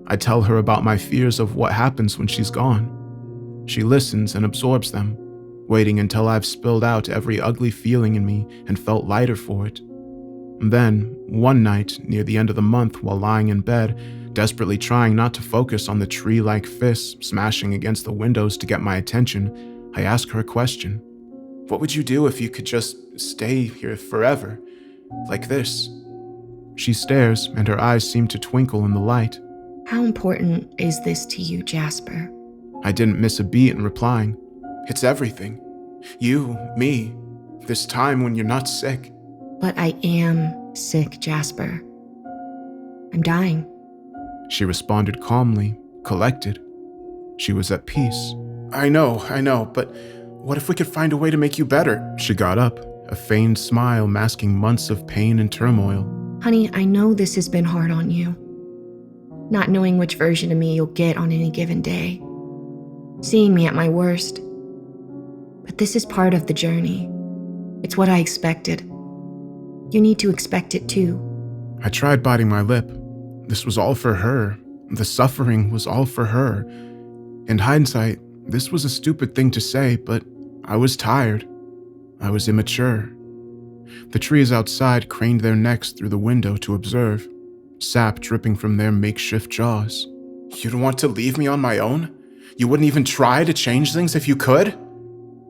I tell her about my fears of what happens when she's gone. She listens and absorbs them, waiting until I've spilled out every ugly feeling in me and felt lighter for it. Then, one night, near the end of the month while lying in bed, desperately trying not to focus on the tree-like fists smashing against the windows to get my attention, I ask her a question. What would you do if you could just stay here forever? Like this? She stares, and her eyes seem to twinkle in the light. How important is this to you, Jasper? I didn't miss a beat in replying. It's everything. You, me, this time when you're not sick. But I am sick, Jasper. I'm dying. She responded calmly, collected. She was at peace. I know, but what if we could find a way to make you better? She got up, a feigned smile masking months of pain and turmoil. Honey, I know this has been hard on you. Not knowing which version of me you'll get on any given day. Seeing me at my worst. But this is part of the journey. It's what I expected. You need to expect it too. I tried biting my lip. This was all for her. The suffering was all for her. In hindsight, this was a stupid thing to say, but I was tired. I was immature. The trees outside craned their necks through the window to observe, sap dripping from their makeshift jaws. You don't want to leave me on my own? You wouldn't even try to change things if you could?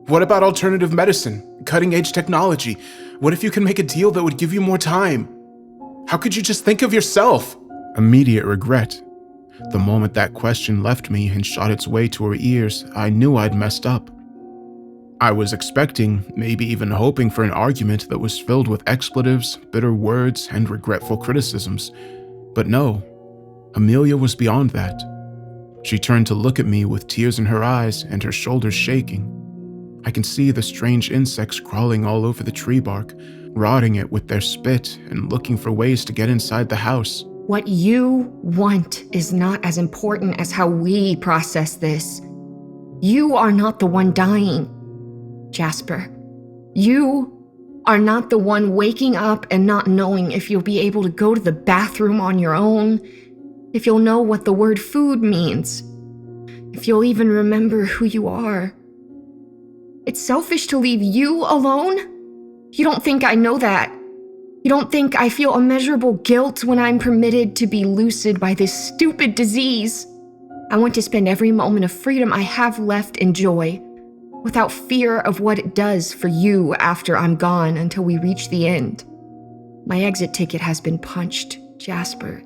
What about alternative medicine, cutting-edge technology? What if you can make a deal that would give you more time? How could you just think of yourself? Immediate regret. The moment that question left me and shot its way to her ears, I knew I'd messed up. I was expecting, maybe even hoping for an argument that was filled with expletives, bitter words, and regretful criticisms. But no, Amelia was beyond that. She turned to look at me with tears in her eyes and her shoulders shaking. I can see the strange insects crawling all over the tree bark, rotting it with their spit and looking for ways to get inside the house. What you want is not as important as how we process this. You are not the one dying, Jasper. You are not the one waking up and not knowing if you'll be able to go to the bathroom on your own, if you'll know what the word food means, if you'll even remember who you are. It's selfish to leave you alone? You don't think I know that? You don't think I feel immeasurable guilt when I'm permitted to be lucid by this stupid disease? I want to spend every moment of freedom I have left in joy, without fear of what it does for you after I'm gone until we reach the end. My exit ticket has been punched, Jasper.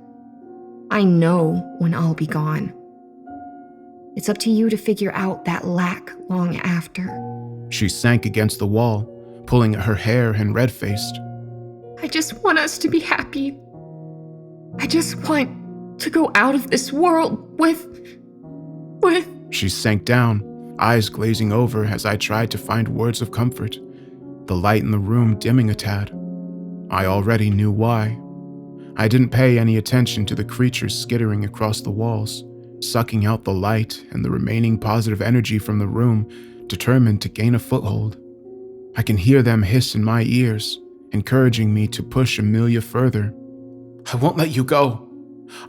I know when I'll be gone. It's up to you to figure out that lack long after. She sank against the wall, pulling at her hair and red-faced. I just want us to be happy. I just want to go out of this world with... She sank down, eyes glazing over as I tried to find words of comfort, the light in the room dimming a tad. I already knew why. I didn't pay any attention to the creatures skittering across the walls, sucking out the light and the remaining positive energy from the room, determined to gain a foothold. I can hear them hiss in my ears, encouraging me to push Amelia further. I won't let you go.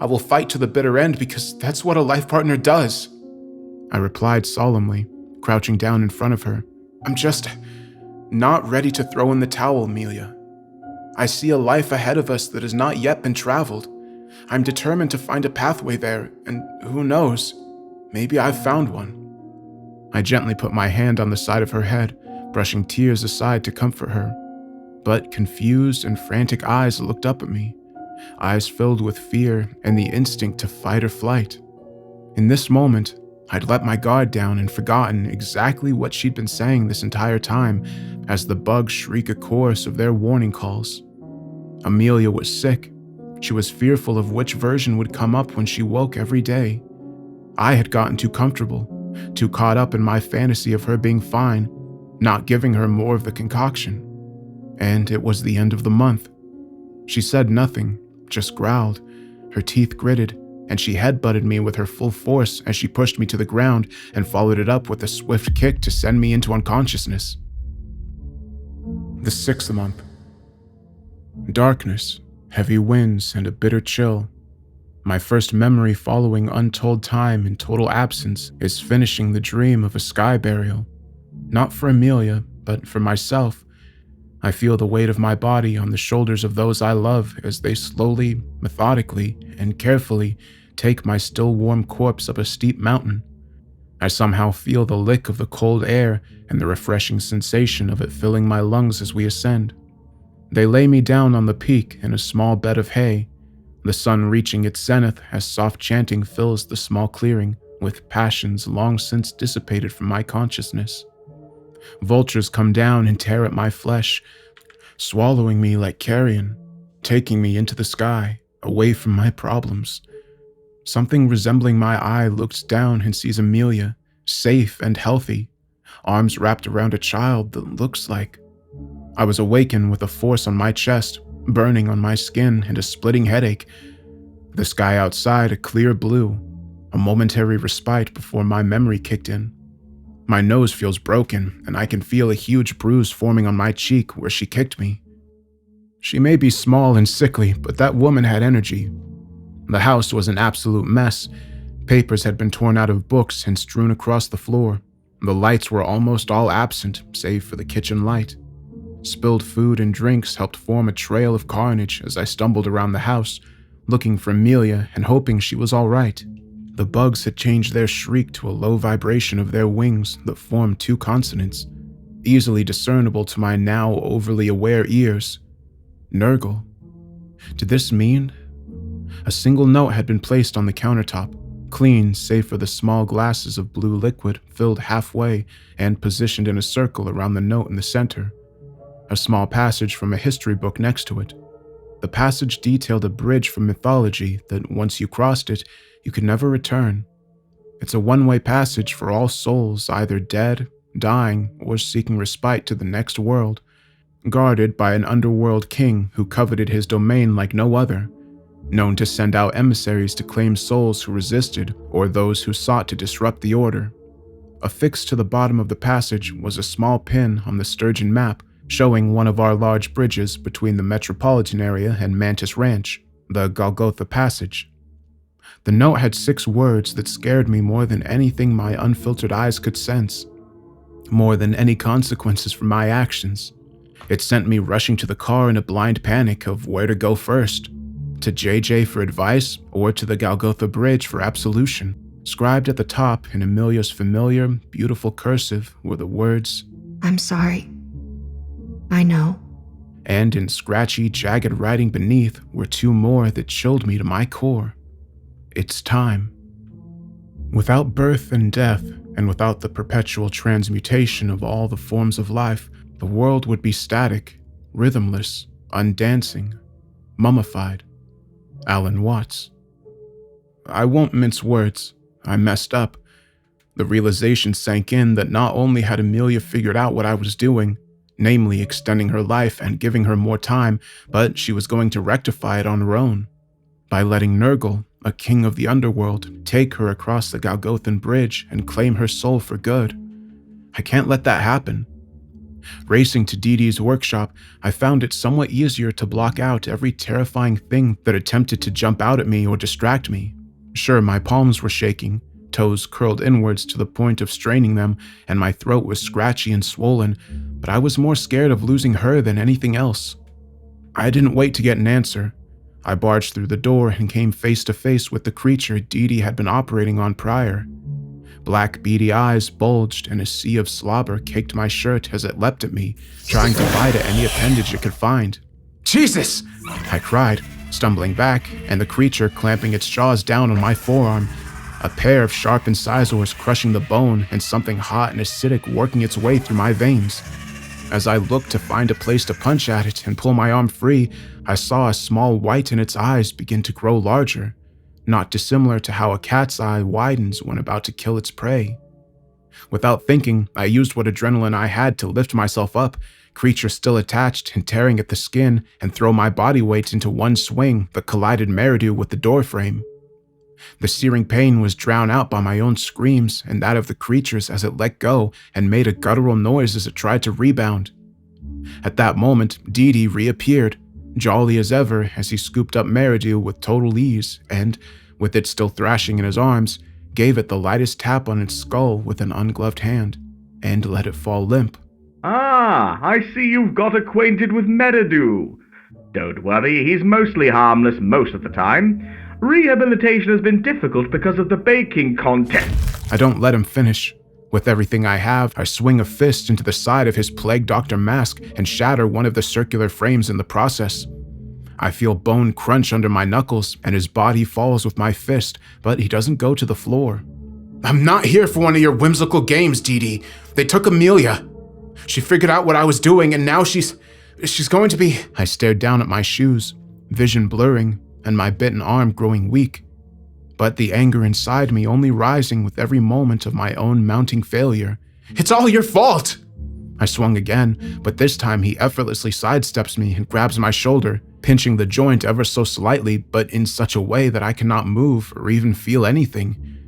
I will fight to the bitter end because that's what a life partner does. I replied solemnly, crouching down in front of her. I'm just not ready to throw in the towel, Amelia. I see a life ahead of us that has not yet been traveled. I'm determined to find a pathway there, and who knows, maybe I've found one. I gently put my hand on the side of her head, brushing tears aside to comfort her. But confused and frantic eyes looked up at me, eyes filled with fear and the instinct to fight or flight. In this moment, I'd let my guard down and forgotten exactly what she'd been saying this entire time as the bugs shriek a chorus of their warning calls. Amelia was sick. She was fearful of which version would come up when she woke every day. I had gotten too comfortable, too caught up in my fantasy of her being fine, not giving her more of the concoction. And it was the end of the month. She said nothing, just growled. Her teeth gritted, and she headbutted me with her full force as she pushed me to the ground and followed it up with a swift kick to send me into unconsciousness. The 6th month. Darkness, heavy winds, and a bitter chill. My first memory following untold time and total absence is finishing the dream of a sky burial. Not for Amelia, but for myself. I feel the weight of my body on the shoulders of those I love as they slowly, methodically, and carefully take my still warm corpse up a steep mountain. I somehow feel the lick of the cold air and the refreshing sensation of it filling my lungs as we ascend. They lay me down on the peak in a small bed of hay, the sun reaching its zenith as soft chanting fills the small clearing with passions long since dissipated from my consciousness. Vultures come down and tear at my flesh, swallowing me like carrion, taking me into the sky, away from my problems. Something resembling my eye looks down and sees Amelia, safe and healthy, arms wrapped around a child that looks like. I was awakened with a force on my chest, burning on my skin, and a splitting headache. The sky outside a clear blue, a momentary respite before my memory kicked in. My nose feels broken, and I can feel a huge bruise forming on my cheek where she kicked me. She may be small and sickly, but that woman had energy. The house was an absolute mess. Papers had been torn out of books and strewn across the floor. The lights were almost all absent, save for the kitchen light. Spilled food and drinks helped form a trail of carnage as I stumbled around the house, looking for Amelia and hoping she was all right. The bugs had changed their shriek to a low vibration of their wings that formed 2 consonants, easily discernible to my now overly aware ears. Nurgle. Did this mean? A single note had been placed on the countertop, clean save for the small glasses of blue liquid filled halfway and positioned in a circle around the note in the center. A small passage from a history book next to it. The passage detailed a bridge from mythology that once you crossed it, you could never return. It's a one-way passage for all souls either dead, dying, or seeking respite to the next world, guarded by an underworld king who coveted his domain like no other, known to send out emissaries to claim souls who resisted or those who sought to disrupt the order. Affixed to the bottom of the passage was a small pin on the Sturgeon map showing one of our large bridges between the metropolitan area and Mantis Ranch, the Golgotha Passage. The note had 6 words that scared me more than anything my unfiltered eyes could sense, more than any consequences for my actions. It sent me rushing to the car in a blind panic of where to go first, to JJ for advice or to the Golgotha Bridge for absolution. Scribed at the top in Amelia's familiar, beautiful cursive were the words, I'm sorry. I know. And in scratchy, jagged writing beneath were 2 more that chilled me to my core. It's time. Without birth and death, and without the perpetual transmutation of all the forms of life, the world would be static, rhythmless, undancing, mummified. Alan Watts. I won't mince words. I messed up. The realization sank in that not only had Amelia figured out what I was doing, namely extending her life and giving her more time, but she was going to rectify it on her own, by letting Nurgle, a king of the underworld, take her across the Golgothan Bridge and claim her soul for good. I can't let that happen. Racing to Dee Dee's workshop, I found it somewhat easier to block out every terrifying thing that attempted to jump out at me or distract me. Sure, my palms were shaking, toes curled inwards to the point of straining them, and my throat was scratchy and swollen, but I was more scared of losing her than anything else. I didn't wait to get an answer. I barged through the door and came face to face with the creature Dee Dee had been operating on prior. Black beady eyes bulged and a sea of slobber caked my shirt as it leapt at me, trying to bite at any appendage it could find. Jesus! I cried, stumbling back, and the creature clamping its jaws down on my forearm, a pair of sharp incisors crushing the bone and something hot and acidic working its way through my veins. As I looked to find a place to punch at it and pull my arm free, I saw a small white in its eyes begin to grow larger, not dissimilar to how a cat's eye widens when about to kill its prey. Without thinking, I used what adrenaline I had to lift myself up, creature still attached and tearing at the skin, and throw my body weight into one swing that collided Meridew with the doorframe. The searing pain was drowned out by my own screams and that of the creatures as it let go and made a guttural noise as it tried to rebound. At that moment, Dee reappeared, jolly as ever as he scooped up Meridew with total ease and, with it still thrashing in his arms, gave it the lightest tap on its skull with an ungloved hand, and let it fall limp. Ah, I see you've got acquainted with Meridew. Don't worry, he's mostly harmless most of the time. Rehabilitation has been difficult because of the baking contest. I don't let him finish. With everything I have, I swing a fist into the side of his Plague Doctor mask and shatter one of the circular frames in the process. I feel bone crunch under my knuckles, and his body falls with my fist, but he doesn't go to the floor. I'm not here for one of your whimsical games, Dee. They took Amelia. She figured out what I was doing, and now she's going to be... I stared down at my shoes, vision blurring, and my bitten arm growing weak. But the anger inside me only rising with every moment of my own mounting failure. It's all your fault! I swung again, but this time he effortlessly sidesteps me and grabs my shoulder, pinching the joint ever so slightly, but in such a way that I cannot move or even feel anything.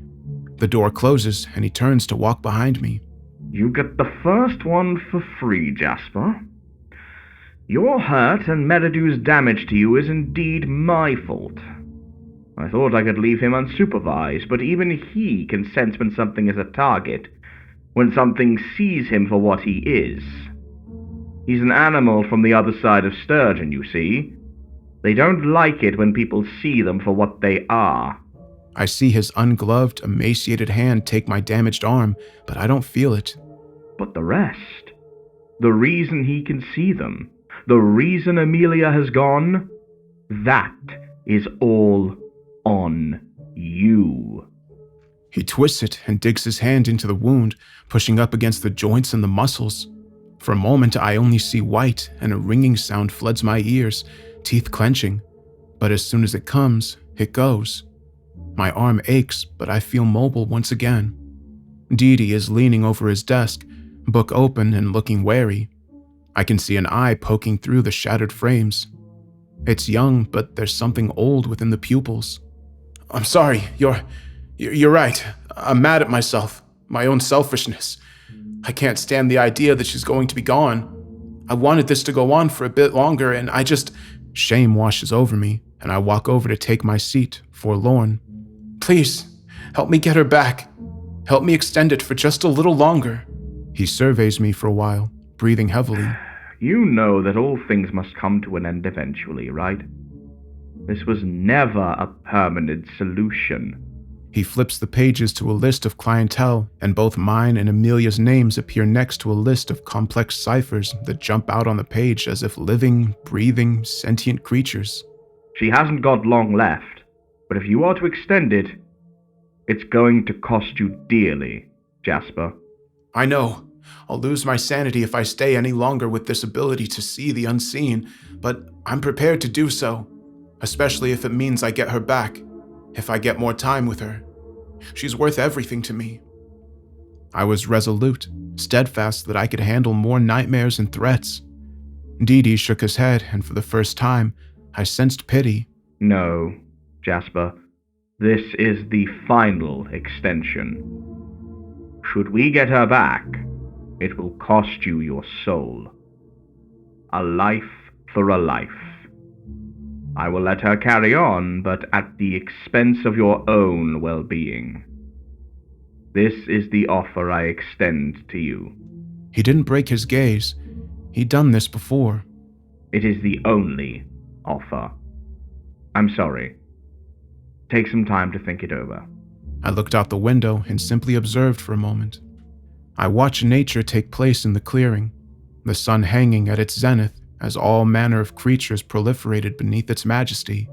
The door closes, and he turns to walk behind me. You get the first one for free, Jasper. Your hurt and Meridew's damage to you is indeed my fault. I thought I could leave him unsupervised, but even he can sense when something is a target, when something sees him for what he is. He's an animal from the other side of Sturgeon, you see. They don't like it when people see them for what they are. I see his ungloved, emaciated hand take my damaged arm, but I don't feel it. But the rest, the reason he can see them, the reason Amelia has gone, that is all on you. He twists it and digs his hand into the wound, pushing up against the joints and the muscles. For a moment, I only see white, and a ringing sound floods my ears, teeth clenching. But as soon as it comes, it goes. My arm aches, but I feel mobile once again. Dee is leaning over his desk, book open and looking wary. I can see an eye poking through the shattered frames. It's young, but there's something old within the pupils. I'm sorry, you're right. I'm mad at myself, my own selfishness. I can't stand the idea that she's going to be gone. I wanted this to go on for a bit longer, and Shame washes over me, and I walk over to take my seat, forlorn. Please, help me get her back. Help me extend it for just a little longer. He surveys me for a while, breathing heavily. You know that all things must come to an end eventually, right? This was never a permanent solution. He flips the pages to a list of clientele, and both mine and Amelia's names appear next to a list of complex ciphers that jump out on the page as if living, breathing, sentient creatures. She hasn't got long left, but if you are to extend it, it's going to cost you dearly, Jasper. I know. I'll lose my sanity if I stay any longer with this ability to see the unseen, but I'm prepared to do so, especially if it means I get her back, if I get more time with her. She's worth everything to me. I was resolute, steadfast that I could handle more nightmares and threats. Dee shook his head, and for the first time, I sensed pity. No, Jasper. This is the final extension. Should we get her back, it will cost you your soul. A life for a life. I will let her carry on, but at the expense of your own well-being. This is the offer I extend to you. He didn't break his gaze. He'd done this before. It is the only offer. I'm sorry. Take some time to think it over. I looked out the window and simply observed for a moment. I watched nature take place in the clearing, the sun hanging at its zenith as all manner of creatures proliferated beneath its majesty.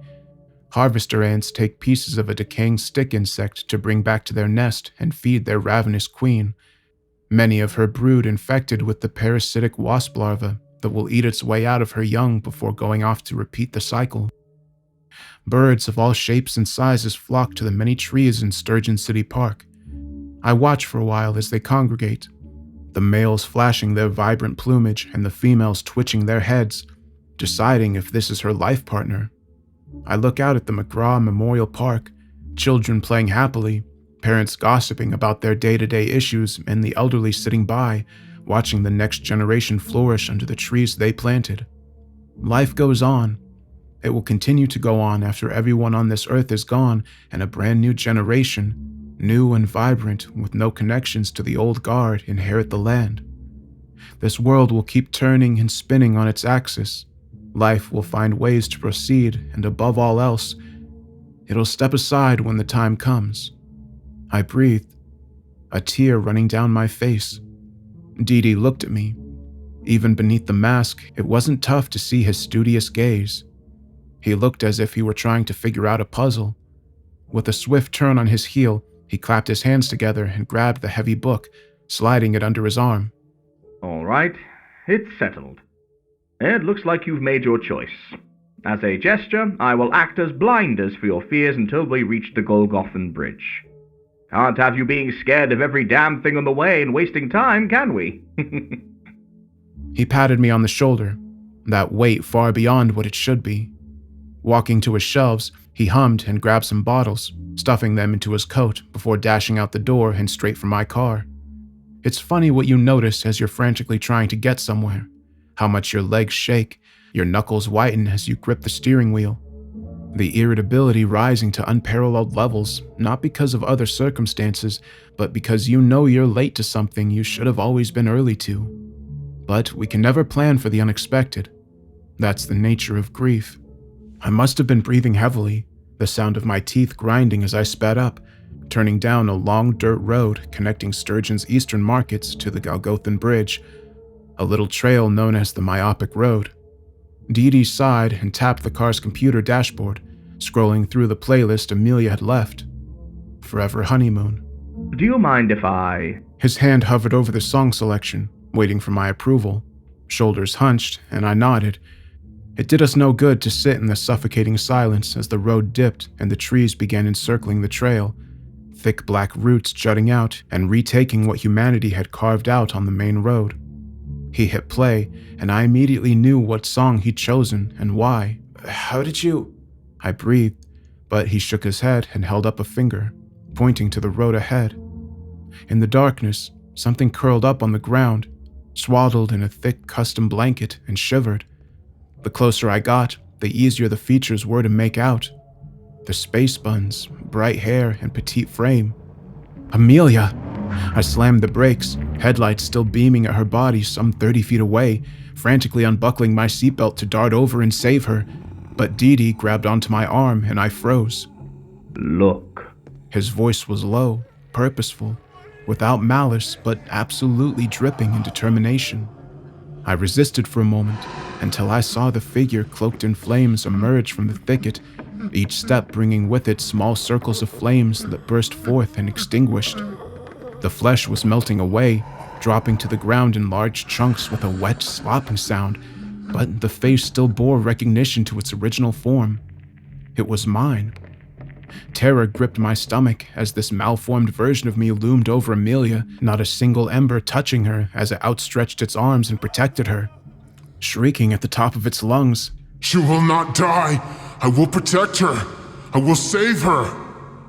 Harvester ants take pieces of a decaying stick insect to bring back to their nest and feed their ravenous queen, many of her brood infected with the parasitic wasp larva that will eat its way out of her young before going off to repeat the cycle. Birds of all shapes and sizes flock to the many trees in Sturgeon City Park. I watch for a while as they congregate, the males flashing their vibrant plumage and the females twitching their heads, deciding if this is her life partner. I look out at the McGraw Memorial Park, children playing happily, parents gossiping about their day-to-day issues, and the elderly sitting by, watching the next generation flourish under the trees they planted. Life goes on. It will continue to go on after everyone on this earth is gone and a brand new generation, new and vibrant with no connections to the old guard, inherit the land. This world will keep turning and spinning on its axis. Life will find ways to proceed, and above all else, it'll step aside when the time comes. I breathed, a tear running down my face. Dee looked at me. Even beneath the mask, it wasn't tough to see his studious gaze. He looked as if he were trying to figure out a puzzle. With a swift turn on his heel, he clapped his hands together and grabbed the heavy book, sliding it under his arm. All right, it's settled. It looks like you've made your choice. As a gesture, I will act as blinders for your fears until we reach the Golgothan Bridge. Can't have you being scared of every damn thing on the way and wasting time, can we? He patted me on the shoulder, that weight far beyond what it should be. Walking to his shelves, he hummed and grabbed some bottles, stuffing them into his coat before dashing out the door and straight for my car. It's funny what you notice as you're frantically trying to get somewhere. How much your legs shake, your knuckles whiten as you grip the steering wheel. The irritability rising to unparalleled levels, not because of other circumstances, but because you know you're late to something you should have always been early to. But we can never plan for the unexpected. That's the nature of grief. I must have been breathing heavily, the sound of my teeth grinding as I sped up, turning down a long dirt road connecting Sturgeon's eastern markets to the Golgothan Bridge, a little trail known as the Myopic Road. Dee sighed and tapped the car's computer dashboard, scrolling through the playlist Amelia had left. Forever Honeymoon. Do you mind if I... His hand hovered over the song selection, waiting for my approval. Shoulders hunched, and I nodded. It did us no good to sit in the suffocating silence as the road dipped and the trees began encircling the trail, thick black roots jutting out and retaking what humanity had carved out on the main road. He hit play, and I immediately knew what song he'd chosen and why. How did you... I breathed, but he shook his head and held up a finger, pointing to the road ahead. In the darkness, something curled up on the ground, swaddled in a thick custom blanket, and shivered. The closer I got, the easier the features were to make out. The space buns, bright hair, and petite frame. Amelia! I slammed the brakes, headlights still beaming at her body some 30 feet away, frantically unbuckling my seatbelt to dart over and save her. But Dee grabbed onto my arm and I froze. Look. His voice was low, purposeful, without malice, but absolutely dripping in determination. I resisted for a moment until I saw the figure cloaked in flames emerge from the thicket, each step bringing with it small circles of flames that burst forth and extinguished. The flesh was melting away, dropping to the ground in large chunks with a wet, slopping sound, but the face still bore recognition to its original form. It was mine. Terror gripped my stomach as this malformed version of me loomed over Amelia, not a single ember touching her as it outstretched its arms and protected her. Shrieking at the top of its lungs, She will not die. I will protect her. I will save her.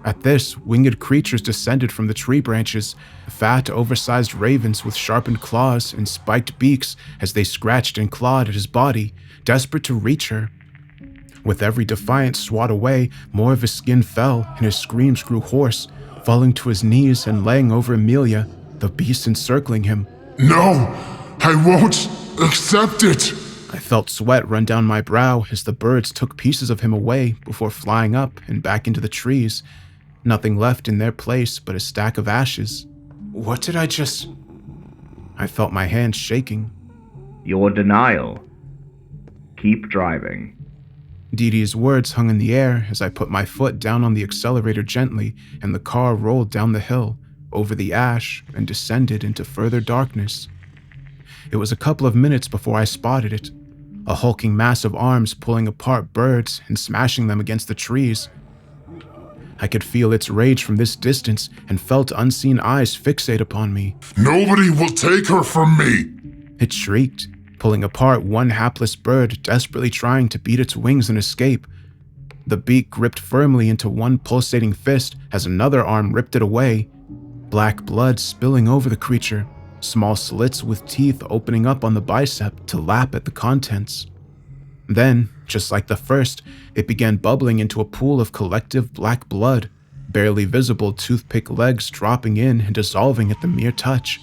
At this, winged creatures descended from the tree branches, fat, oversized ravens with sharpened claws and spiked beaks as they scratched and clawed at his body, desperate to reach her. With every defiant swat away, more of his skin fell and his screams grew hoarse, falling to his knees and laying over Amelia, the beast encircling him. No, I won't accept it. I felt sweat run down my brow as the birds took pieces of him away before flying up and back into the trees, nothing left in their place but a stack of ashes. What did I just... I felt my hands shaking. Your denial. Keep driving. Dee's words hung in the air as I put my foot down on the accelerator gently and the car rolled down the hill, over the ash, and descended into further darkness. It was a couple of minutes before I spotted it, a hulking mass of arms pulling apart birds and smashing them against the trees. I could feel its rage from this distance and felt unseen eyes fixate upon me. Nobody will take her from me! It shrieked, pulling apart one hapless bird, desperately trying to beat its wings and escape. The beak gripped firmly into one pulsating fist as another arm ripped it away, black blood spilling over the creature, small slits with teeth opening up on the bicep to lap at the contents. Then, just like the first, it began bubbling into a pool of collective black blood, barely visible toothpick legs dropping in and dissolving at the mere touch.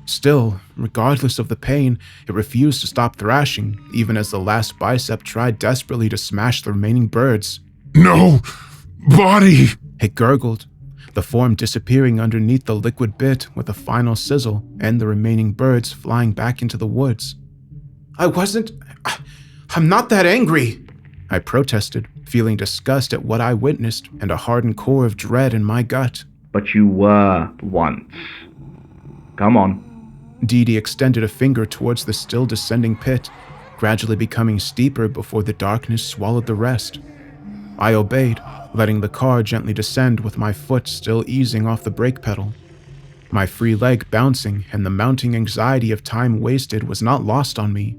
Still, regardless of the pain, it refused to stop thrashing, even as the last bicep tried desperately to smash the remaining birds. No! Body! It gurgled, the form disappearing underneath the liquid bit with a final sizzle and the remaining birds flying back into the woods. I'm not that angry, I protested, feeling disgust at what I witnessed and a hardened core of dread in my gut. But you were once. Come on. Dee Dee extended a finger towards the still descending pit, gradually becoming steeper before the darkness swallowed the rest. I obeyed, letting the car gently descend with my foot still easing off the brake pedal. My free leg bouncing and the mounting anxiety of time wasted was not lost on me.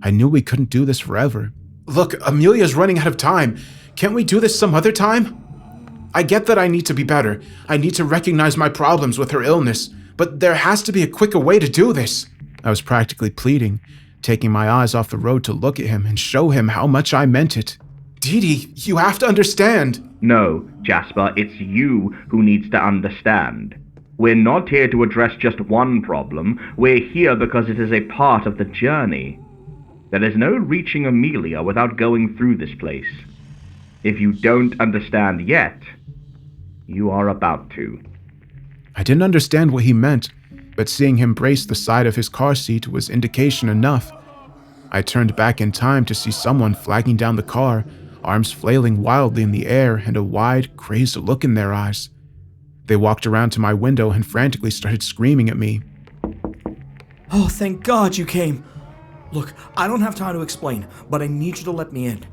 I knew we couldn't do this forever. Look, Amelia's running out of time. Can't we do this some other time? I get that I need to be better. I need to recognize my problems with her illness, but there has to be a quicker way to do this. I was practically pleading, taking my eyes off the road to look at him and show him how much I meant it. Dee Dee, you have to understand. No, Jasper, it's you who needs to understand. We're not here to address just one problem. We're here because it is a part of the journey. There is no reaching Amelia without going through this place. If you don't understand yet, you are about to. I didn't understand what he meant, but seeing him brace the side of his car seat was indication enough. I turned back in time to see someone flagging down the car, arms flailing wildly in the air and a wide, crazed look in their eyes. They walked around to my window and frantically started screaming at me. Oh, thank God you came. Look, I don't have time to explain, but I need you to let me in.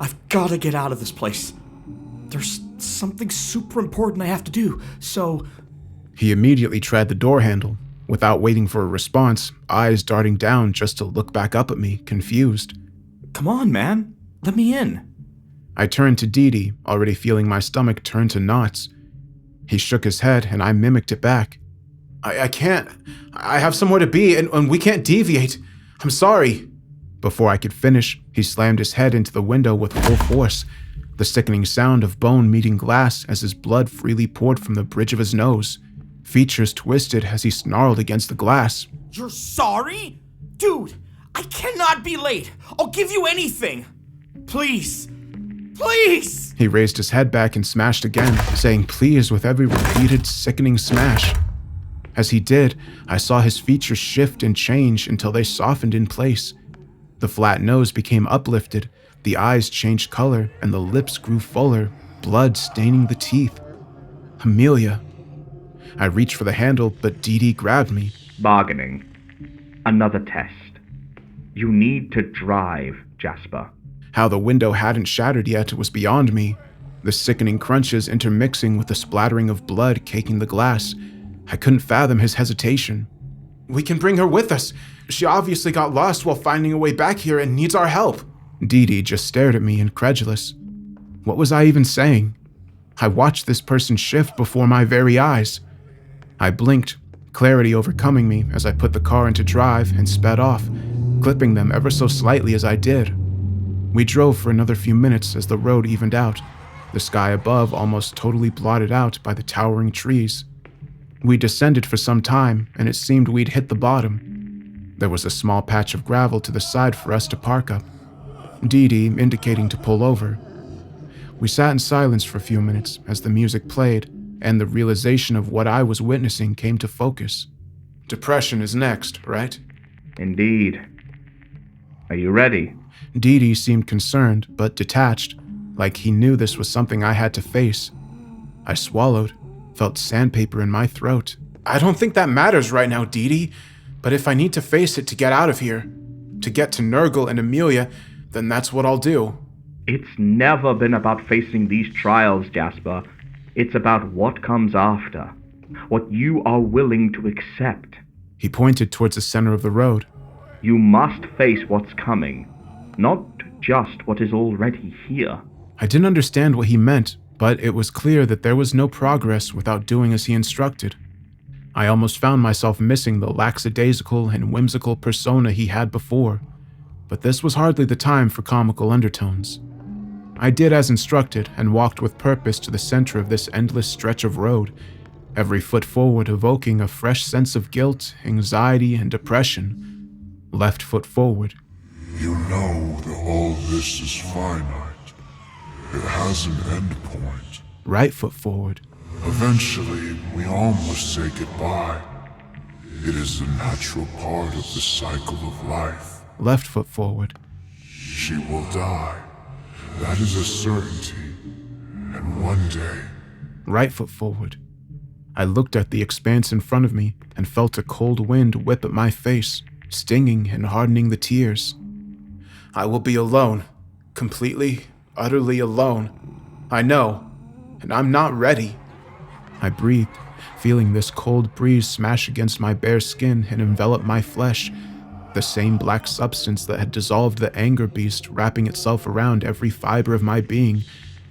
I've got to get out of this place. There's something super important I have to do, so... He immediately tried the door handle, without waiting for a response, eyes darting down just to look back up at me, confused. Come on, man. Let me in. I turned to Dee Dee, already feeling my stomach turn to knots. He shook his head and I mimicked it back. I can't. I have somewhere to be and we can't deviate. I'm sorry. Before I could finish, he slammed his head into the window with full force, the sickening sound of bone meeting glass as his blood freely poured from the bridge of his nose. Features twisted as he snarled against the glass. You're sorry? Dude, I cannot be late. I'll give you anything. Please. Please! He raised his head back and smashed again, saying please with every repeated, sickening smash. As he did, I saw his features shift and change until they softened in place. The flat nose became uplifted, the eyes changed color, and the lips grew fuller, blood staining the teeth. Amelia. I reached for the handle, but Dee Dee grabbed me. Bargaining. Another test. You need to drive, Jasper. How the window hadn't shattered yet was beyond me, the sickening crunches intermixing with the splattering of blood caking the glass. I couldn't fathom his hesitation. We can bring her with us. She obviously got lost while finding a way back here and needs our help. Dee Dee just stared at me, incredulous. What was I even saying? I watched this person shift before my very eyes. I blinked, clarity overcoming me as I put the car into drive and sped off, clipping them ever so slightly as I did. We drove for another few minutes as the road evened out, the sky above almost totally blotted out by the towering trees. We descended for some time, and it seemed we'd hit the bottom. There was a small patch of gravel to the side for us to park up, Dee Dee indicating to pull over. We sat in silence for a few minutes as the music played, and the realization of what I was witnessing came to focus. Depression is next, right? Indeed. Are you ready? Dee Dee seemed concerned, but detached, like he knew this was something I had to face. I swallowed, felt sandpaper in my throat. I don't think that matters right now, Dee Dee, but if I need to face it to get out of here, to get to Nurgle and Amelia, then that's what I'll do. It's never been about facing these trials, Jasper. It's about what comes after, what you are willing to accept. He pointed towards the center of the road. You must face what's coming, not just what is already here. I didn't understand what he meant, but it was clear that there was no progress without doing as he instructed. I almost found myself missing the lackadaisical and whimsical persona he had before, but this was hardly the time for comical undertones. I did as instructed and walked with purpose to the center of this endless stretch of road, every foot forward evoking a fresh sense of guilt, anxiety, and depression. Left foot forward. You know that all this is finite. It has an end point. Right foot forward. Eventually, we all must say goodbye. It is a natural part of the cycle of life. Left foot forward. She will die. That is a certainty. And one day... Right foot forward. I looked at the expanse in front of me and felt a cold wind whip at my face, stinging and hardening the tears. I will be alone. Completely, utterly alone. I know. And I'm not ready. I breathed, feeling this cold breeze smash against my bare skin and envelop my flesh, the same black substance that had dissolved the anger beast wrapping itself around every fiber of my being,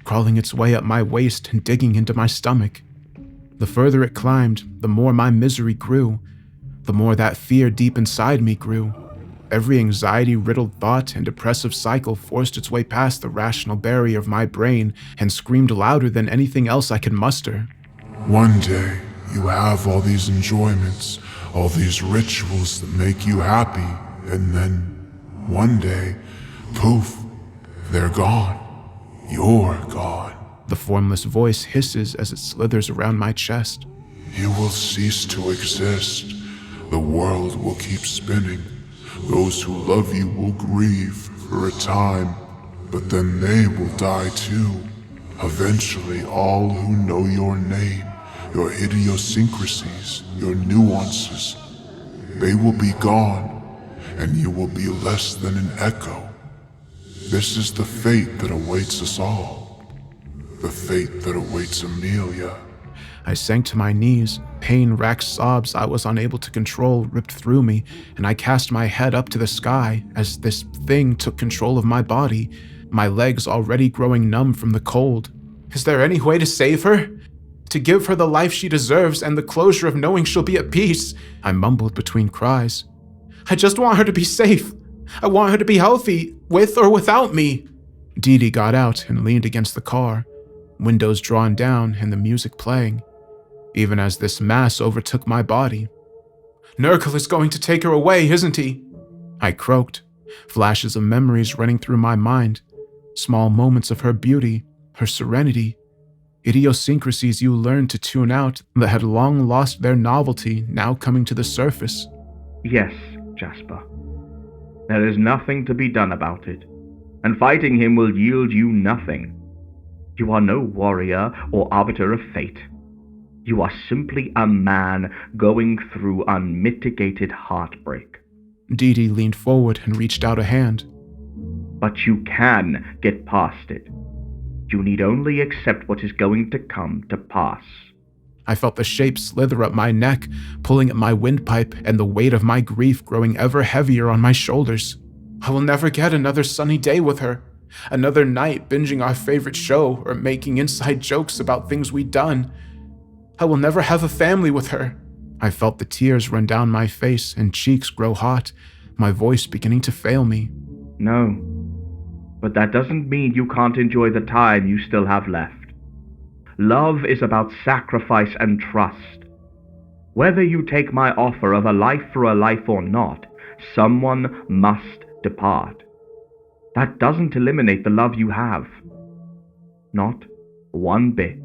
crawling its way up my waist and digging into my stomach. The further it climbed, the more my misery grew, the more that fear deep inside me grew. Every anxiety-riddled thought and depressive cycle forced its way past the rational barrier of my brain and screamed louder than anything else I could muster. One day, you have all these enjoyments, all these rituals that make you happy, and then, one day, poof, they're gone. You're gone. The formless voice hisses as it slithers around my chest. You will cease to exist. The world will keep spinning. Those who love you will grieve for a time, but then they will die too. Eventually, all who know your name, your idiosyncrasies, your nuances, they will be gone, and you will be less than an echo. This is the fate that awaits us all. The fate that awaits Amelia. I sank to my knees. Pain-racked sobs I was unable to control ripped through me, and I cast my head up to the sky as this thing took control of my body, my legs already growing numb from the cold. Is there any way to save her? To give her the life she deserves and the closure of knowing she'll be at peace? I mumbled between cries. I just want her to be safe. I want her to be healthy, with or without me. Dee Dee got out and leaned against the car, windows drawn down and the music playing, even as this mass overtook my body. Nurgle is going to take her away, isn't he? I croaked, flashes of memories running through my mind, small moments of her beauty, her serenity, idiosyncrasies you learned to tune out that had long lost their novelty now coming to the surface. Yes, Jasper. There is nothing to be done about it, and fighting him will yield you nothing. You are no warrior or arbiter of fate. You are simply a man going through unmitigated heartbreak. Dee Dee leaned forward and reached out a hand. But you can get past it. You need only accept what is going to come to pass. I felt the shape slither up my neck, pulling at my windpipe, and the weight of my grief growing ever heavier on my shoulders. I will never get another sunny day with her, another night binging our favorite show or making inside jokes about things we'd done. I will never have a family with her. I felt the tears run down my face and cheeks grow hot, my voice beginning to fail me. No, but that doesn't mean you can't enjoy the time you still have left. Love is about sacrifice and trust. Whether you take my offer of a life for a life or not, someone must depart. That doesn't eliminate the love you have. Not one bit.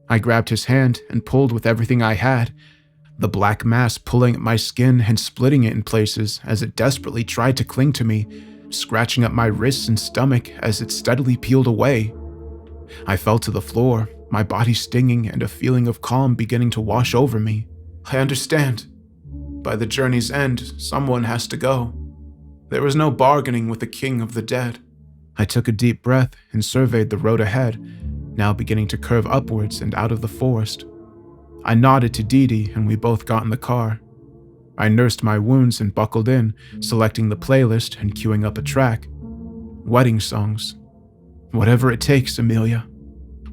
I grabbed his hand and pulled with everything I had, the black mass pulling at my skin and splitting it in places as it desperately tried to cling to me, scratching up my wrists and stomach as it steadily peeled away. I fell to the floor, my body stinging and a feeling of calm beginning to wash over me. I understand. By the journey's end, someone has to go. There was no bargaining with the king of the dead. I took a deep breath and surveyed the road ahead, now beginning to curve upwards and out of the forest. I nodded to Dee and we both got in the car. I nursed my wounds and buckled in, selecting the playlist and queuing up a track. Wedding songs. Whatever it takes, Amelia.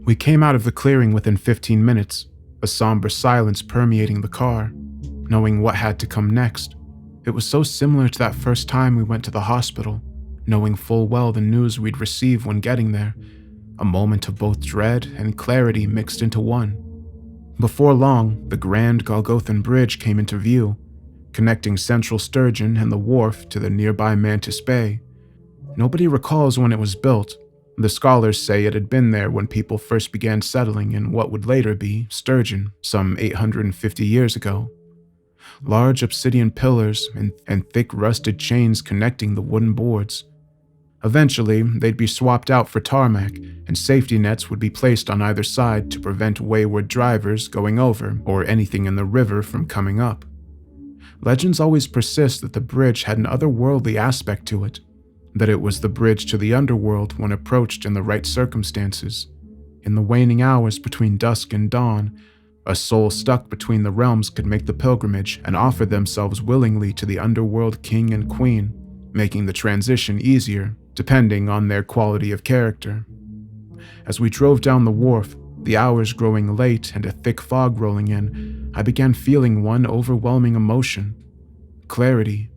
We came out of the clearing within 15 minutes, a somber silence permeating the car, knowing what had to come next. It was so similar to that first time we went to the hospital, knowing full well the news we'd receive when getting there, a moment of both dread and clarity mixed into one. Before long, the Grand Golgothan Bridge came into view, connecting Central Sturgeon and the wharf to the nearby Mantis Bay. Nobody recalls when it was built. The scholars say it had been there when people first began settling in what would later be Sturgeon, some 850 years ago. Large obsidian pillars and thick rusted chains connecting the wooden boards. Eventually, they'd be swapped out for tarmac, and safety nets would be placed on either side to prevent wayward drivers going over or anything in the river from coming up. Legends always persist that the bridge had an otherworldly aspect to it, that it was the bridge to the underworld when approached in the right circumstances. In the waning hours between dusk and dawn, a soul stuck between the realms could make the pilgrimage and offer themselves willingly to the underworld king and queen, making the transition easier, depending on their quality of character. As we drove down the wharf, the hours growing late and a thick fog rolling in, I began feeling one overwhelming emotion. Clarity.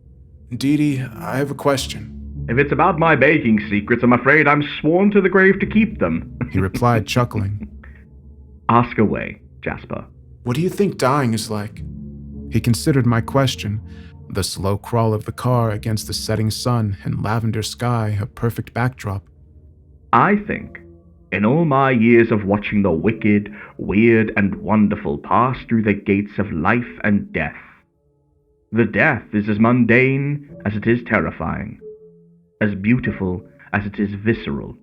Dee, I have a question. If it's about my baking secrets, I'm afraid I'm sworn to the grave to keep them. He replied, chuckling. Ask away, Jasper. What do you think dying is like? He considered my question, the slow crawl of the car against the setting sun and lavender sky a perfect backdrop. I think, in all my years of watching the wicked, weird, and wonderful pass through the gates of life and death, the death is as mundane as it is terrifying, as beautiful as it is visceral.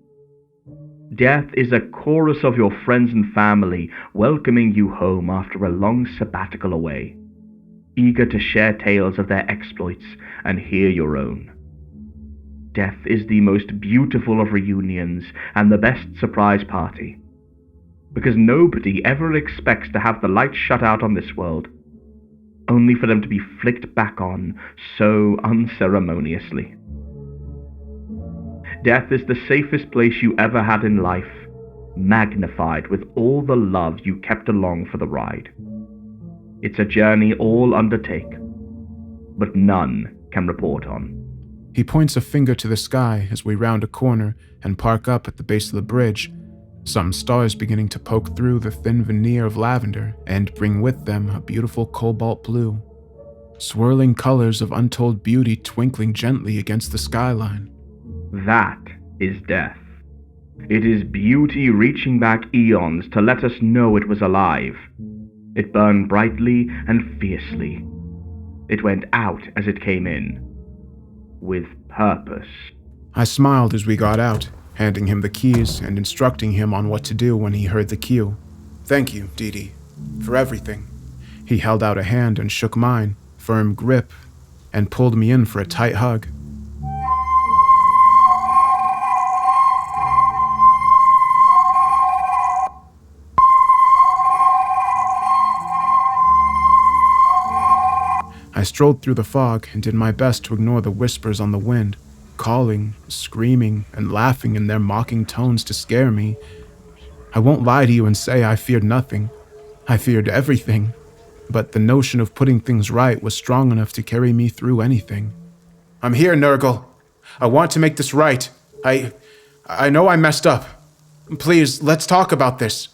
Death is a chorus of your friends and family welcoming you home after a long sabbatical away, eager to share tales of their exploits and hear your own. Death is the most beautiful of reunions and the best surprise party, because nobody ever expects to have the lights shut out on this world, only for them to be flicked back on so unceremoniously. Death is the safest place you ever had in life, magnified with all the love you kept along for the ride. It's a journey all undertake, but none can report on. He points a finger to the sky as we round a corner and park up at the base of the bridge, some stars beginning to poke through the thin veneer of lavender and bring with them a beautiful cobalt blue. Swirling colors of untold beauty twinkling gently against the skyline. That is death. It is beauty reaching back eons to let us know it was alive. It burned brightly and fiercely. It went out as it came in, with purpose. I smiled as we got out, handing him the keys and instructing him on what to do when he heard the cue. Thank you, Dee, for everything. He held out a hand and shook mine, firm grip, and pulled me in for a tight hug. I strolled through the fog and did my best to ignore the whispers on the wind, calling, screaming, and laughing in their mocking tones to scare me. I won't lie to you and say I feared nothing. I feared everything, but the notion of putting things right was strong enough to carry me through anything. I'm here, Nurgle. I want to make this right. I know I messed up. Please, let's talk about this.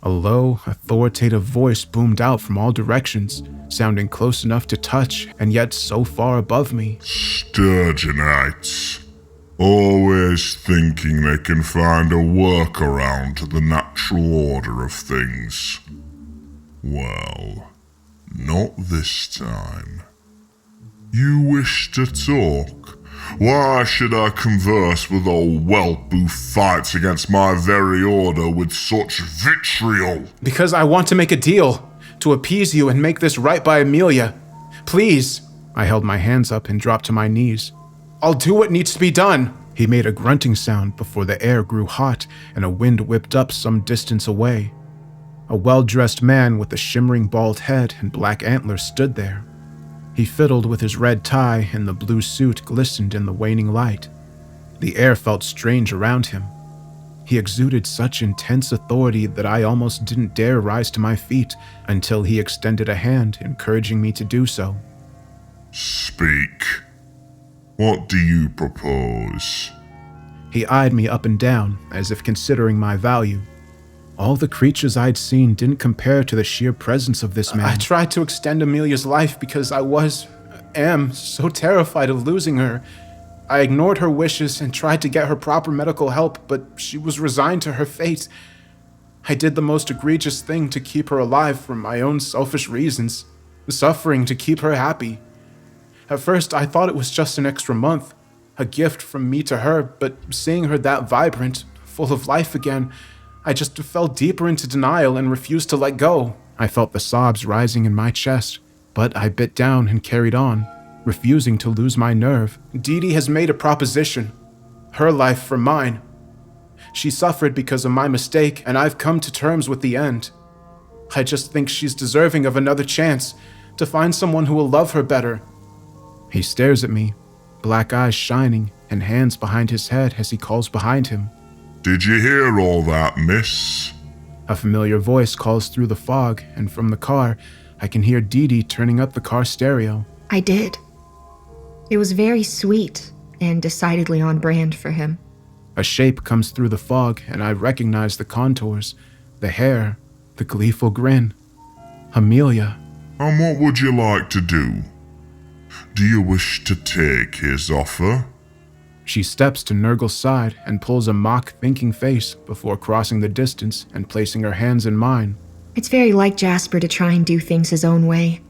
A low, authoritative voice boomed out from all directions, sounding close enough to touch and yet so far above me. Sturgeonites. Always thinking they can find a workaround to the natural order of things. Well, not this time. You wish to talk? Why should I converse with a whelp who fights against my very order with such vitriol? Because I want to make a deal, to appease you and make this right by Amelia. Please. I held my hands up and dropped to my knees. I'll do what needs to be done. He made a grunting sound before the air grew hot and a wind whipped up some distance away. A well-dressed man with a shimmering bald head and black antlers stood there. He fiddled with his red tie and the blue suit glistened in the waning light. The air felt strange around him. He exuded such intense authority that I almost didn't dare rise to my feet until he extended a hand, encouraging me to do so. Speak. What do you propose? He eyed me up and down, as if considering my value. All the creatures I'd seen didn't compare to the sheer presence of this man. I tried to extend Amelia's life because I am so terrified of losing her. I ignored her wishes and tried to get her proper medical help, but she was resigned to her fate. I did the most egregious thing to keep her alive for my own selfish reasons, suffering to keep her happy. At first, I thought it was just an extra month, a gift from me to her, but seeing her that vibrant, full of life again, I just fell deeper into denial and refused to let go. I felt the sobs rising in my chest, but I bit down and carried on, refusing to lose my nerve. Dee Dee has made a proposition. Her life for mine. She suffered because of my mistake, and I've come to terms with the end. I just think she's deserving of another chance, to find someone who will love her better. He stares at me, black eyes shining and hands behind his head as he calls behind him. Did you hear all that, miss? A familiar voice calls through the fog, and from the car, I can hear Dee Dee turning up the car stereo. I did. It was very sweet and decidedly on brand for him. A shape comes through the fog, and I recognize the contours, the hair, the gleeful grin. Amelia. And what would you like to do? Do you wish to take his offer? She steps to Nurgle's side and pulls a mock-thinking face before crossing the distance and placing her hands in mine. It's very like Jasper to try and do things his own way,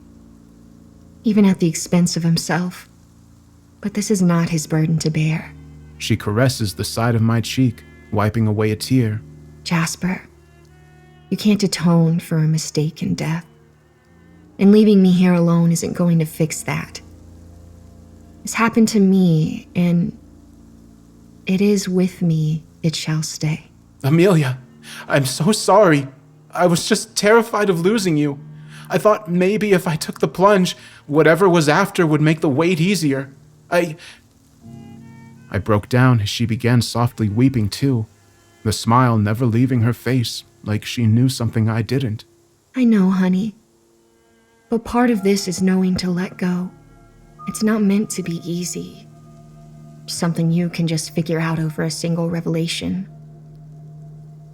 even at the expense of himself. But this is not his burden to bear. She caresses the side of my cheek, wiping away a tear. Jasper, you can't atone for a mistake in death. And leaving me here alone isn't going to fix that. This happened to me, and it is with me it shall stay. Amelia, I'm so sorry. I was just terrified of losing you. I thought maybe if I took the plunge, whatever was after would make the wait easier. I broke down as she began softly weeping too, the smile never leaving her face, like she knew something I didn't. I know, honey. But part of this is knowing to let go. It's not meant to be easy. Something you can just figure out over a single revelation.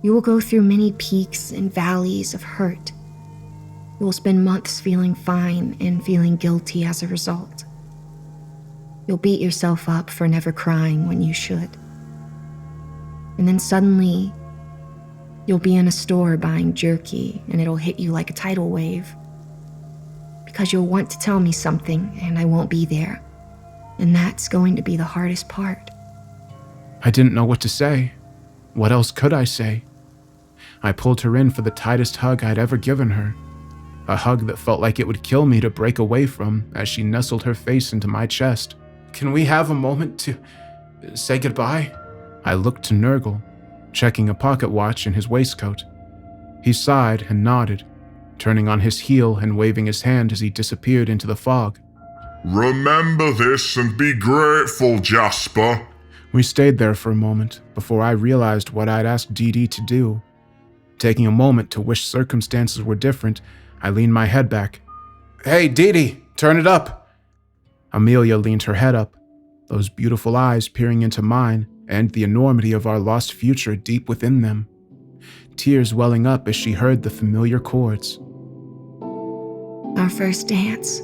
You will go through many peaks and valleys of hurt. You will spend months feeling fine and feeling guilty as a result. You'll beat yourself up for never crying when you should. And then suddenly, you'll be in a store buying jerky and it'll hit you like a tidal wave. Because you'll want to tell me something and I won't be there. And that's going to be the hardest part. I didn't know what to say. What else could I say? I pulled her in for the tightest hug I'd ever given her. A hug that felt like it would kill me to break away from as she nestled her face into my chest. Can we have a moment to say goodbye? I looked to Nurgle, checking a pocket watch in his waistcoat. He sighed and nodded, turning on his heel and waving his hand as he disappeared into the fog. Remember this and be grateful, Jasper. We stayed there for a moment before I realized what I'd asked Dee Dee to do. Taking a moment to wish circumstances were different, I leaned my head back. Hey, Dee Dee, turn it up. Amelia leaned her head up, those beautiful eyes peering into mine and the enormity of our lost future deep within them. Tears welling up as she heard the familiar chords. Our first dance.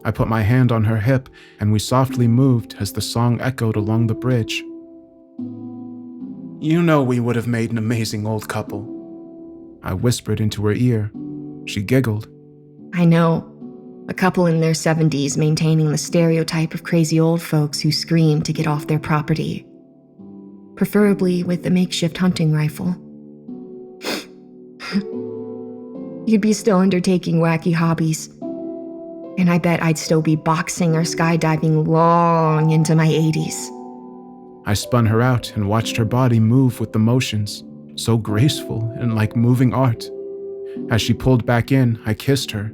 I put my hand on her hip and we softly moved as the song echoed along the bridge. You know we would have made an amazing old couple. I whispered into her ear. She giggled. I know. A couple in their 70s maintaining the stereotype of crazy old folks who scream to get off their property. Preferably with a makeshift hunting rifle. You'd be still undertaking wacky hobbies. And I bet I'd still be boxing or skydiving long into my 80s. I spun her out and watched her body move with the motions, so graceful and like moving art. As she pulled back in, I kissed her,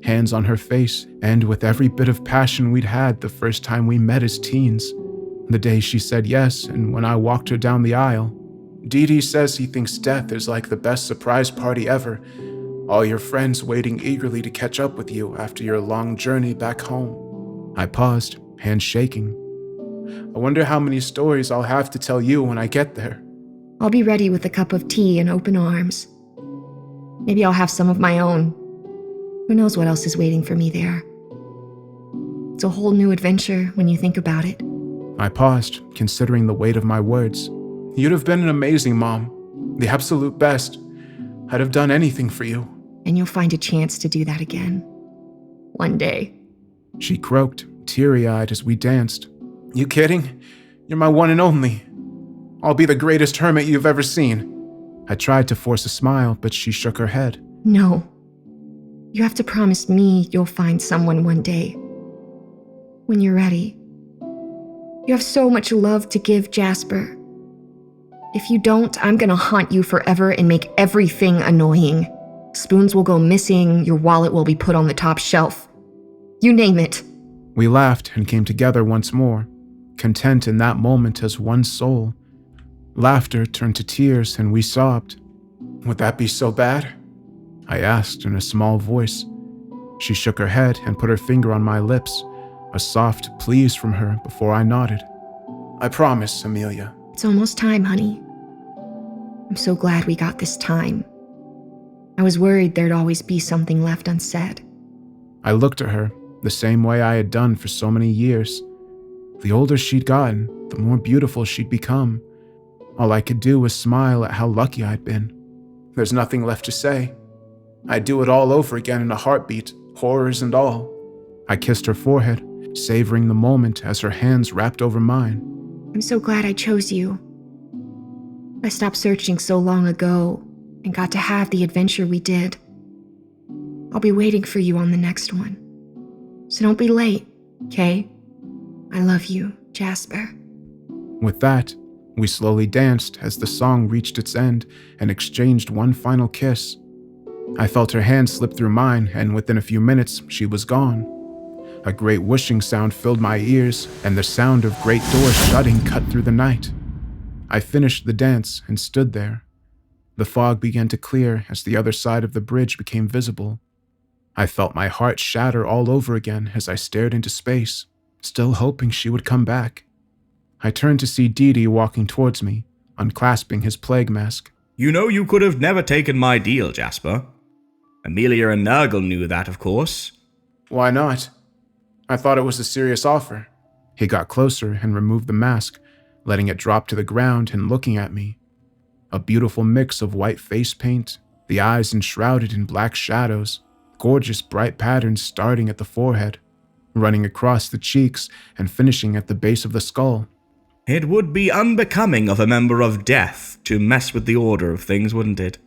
hands on her face, and with every bit of passion we'd had the first time we met as teens. The day she said yes, and when I walked her down the aisle. Dee says he thinks death is like the best surprise party ever. All your friends waiting eagerly to catch up with you after your long journey back home. I paused, hands shaking. I wonder how many stories I'll have to tell you when I get there. I'll be ready with a cup of tea and open arms. Maybe I'll have some of my own. Who knows what else is waiting for me there? It's a whole new adventure when you think about it. I paused, considering the weight of my words. You'd have been an amazing mom, the absolute best. I'd have done anything for you. And you'll find a chance to do that again. One day. She croaked, teary-eyed as we danced. You kidding? You're my one and only. I'll be the greatest hermit you've ever seen. I tried to force a smile, but she shook her head. No. You have to promise me you'll find someone one day. When you're ready. You have so much love to give, Jasper. If you don't, I'm gonna haunt you forever and make everything annoying. Spoons will go missing, your wallet will be put on the top shelf. You name it. We laughed and came together once more, content in that moment as one soul. Laughter turned to tears and we sobbed. Would that be so bad? I asked in a small voice. She shook her head and put her finger on my lips, a soft please from her before I nodded. I promise, Amelia. It's almost time, honey. I'm so glad we got this time. I was worried there'd always be something left unsaid. I looked at her, the same way I had done for so many years. The older she'd gotten, the more beautiful she'd become. All I could do was smile at how lucky I'd been. There's nothing left to say. I'd do it all over again in a heartbeat, horrors and all. I kissed her forehead, savoring the moment as her hands wrapped over mine. I'm so glad I chose you. I stopped searching so long ago and got to have the adventure we did. I'll be waiting for you on the next one. So don't be late, okay? I love you, Jasper. With that, we slowly danced as the song reached its end and exchanged one final kiss. I felt her hand slip through mine, and within a few minutes, she was gone. A great whooshing sound filled my ears, and the sound of great doors shutting cut through the night. I finished the dance and stood there. The fog began to clear as the other side of the bridge became visible. I felt my heart shatter all over again as I stared into space, still hoping she would come back. I turned to see Dee walking towards me, unclasping his plague mask. You know you could have never taken my deal, Jasper. Amelia and Nurgle knew that, of course. Why not? I thought it was a serious offer. He got closer and removed the mask, letting it drop to the ground and looking at me. A beautiful mix of white face paint, the eyes enshrouded in black shadows, gorgeous bright patterns starting at the forehead, running across the cheeks and finishing at the base of the skull. It would be unbecoming of a member of Death to mess with the order of things, wouldn't it?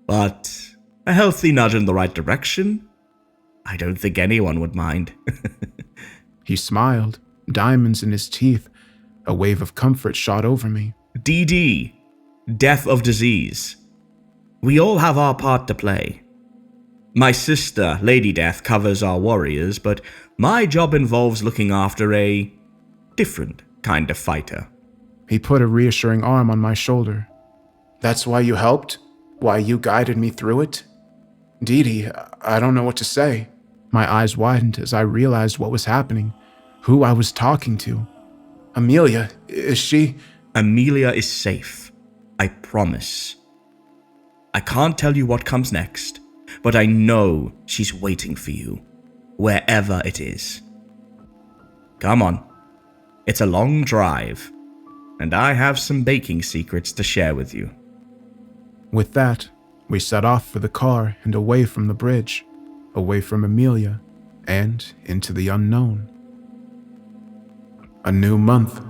But a healthy nudge in the right direction? I don't think anyone would mind. He smiled, diamonds in his teeth. A wave of comfort shot over me. DD, Death of Disease. We all have our part to play. My sister, Lady Death, covers our warriors, but my job involves looking after a different kind of fighter. He put a reassuring arm on my shoulder. That's why you helped? Why you guided me through it? Dee, I don't know what to say. My eyes widened as I realized what was happening, who I was talking to. Amelia, is she? Amelia is safe. I promise. I can't tell you what comes next, but I know she's waiting for you, wherever it is. Come on. It's a long drive, and I have some baking secrets to share with you. With that, we set off for the car and away from the bridge, away from Amelia, and into the unknown. A new month.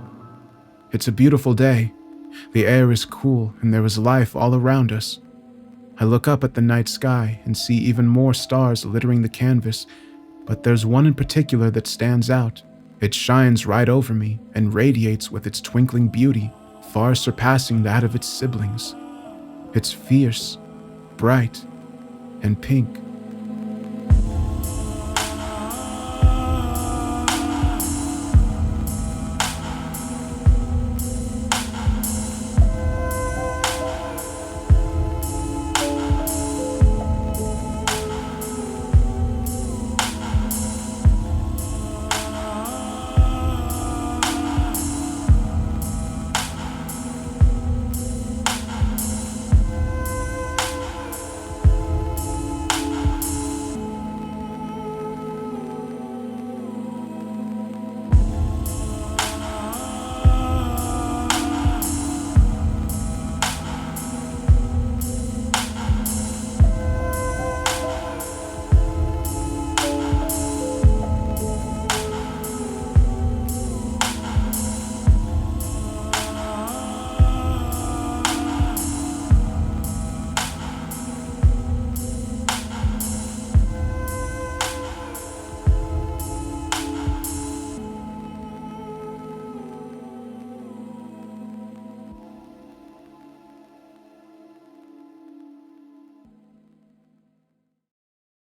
It's a beautiful day. The air is cool and there is life all around us. I look up at the night sky and see even more stars littering the canvas, but there's one in particular that stands out. It shines right over me and radiates with its twinkling beauty, far surpassing that of its siblings. It's fierce, bright, and pink,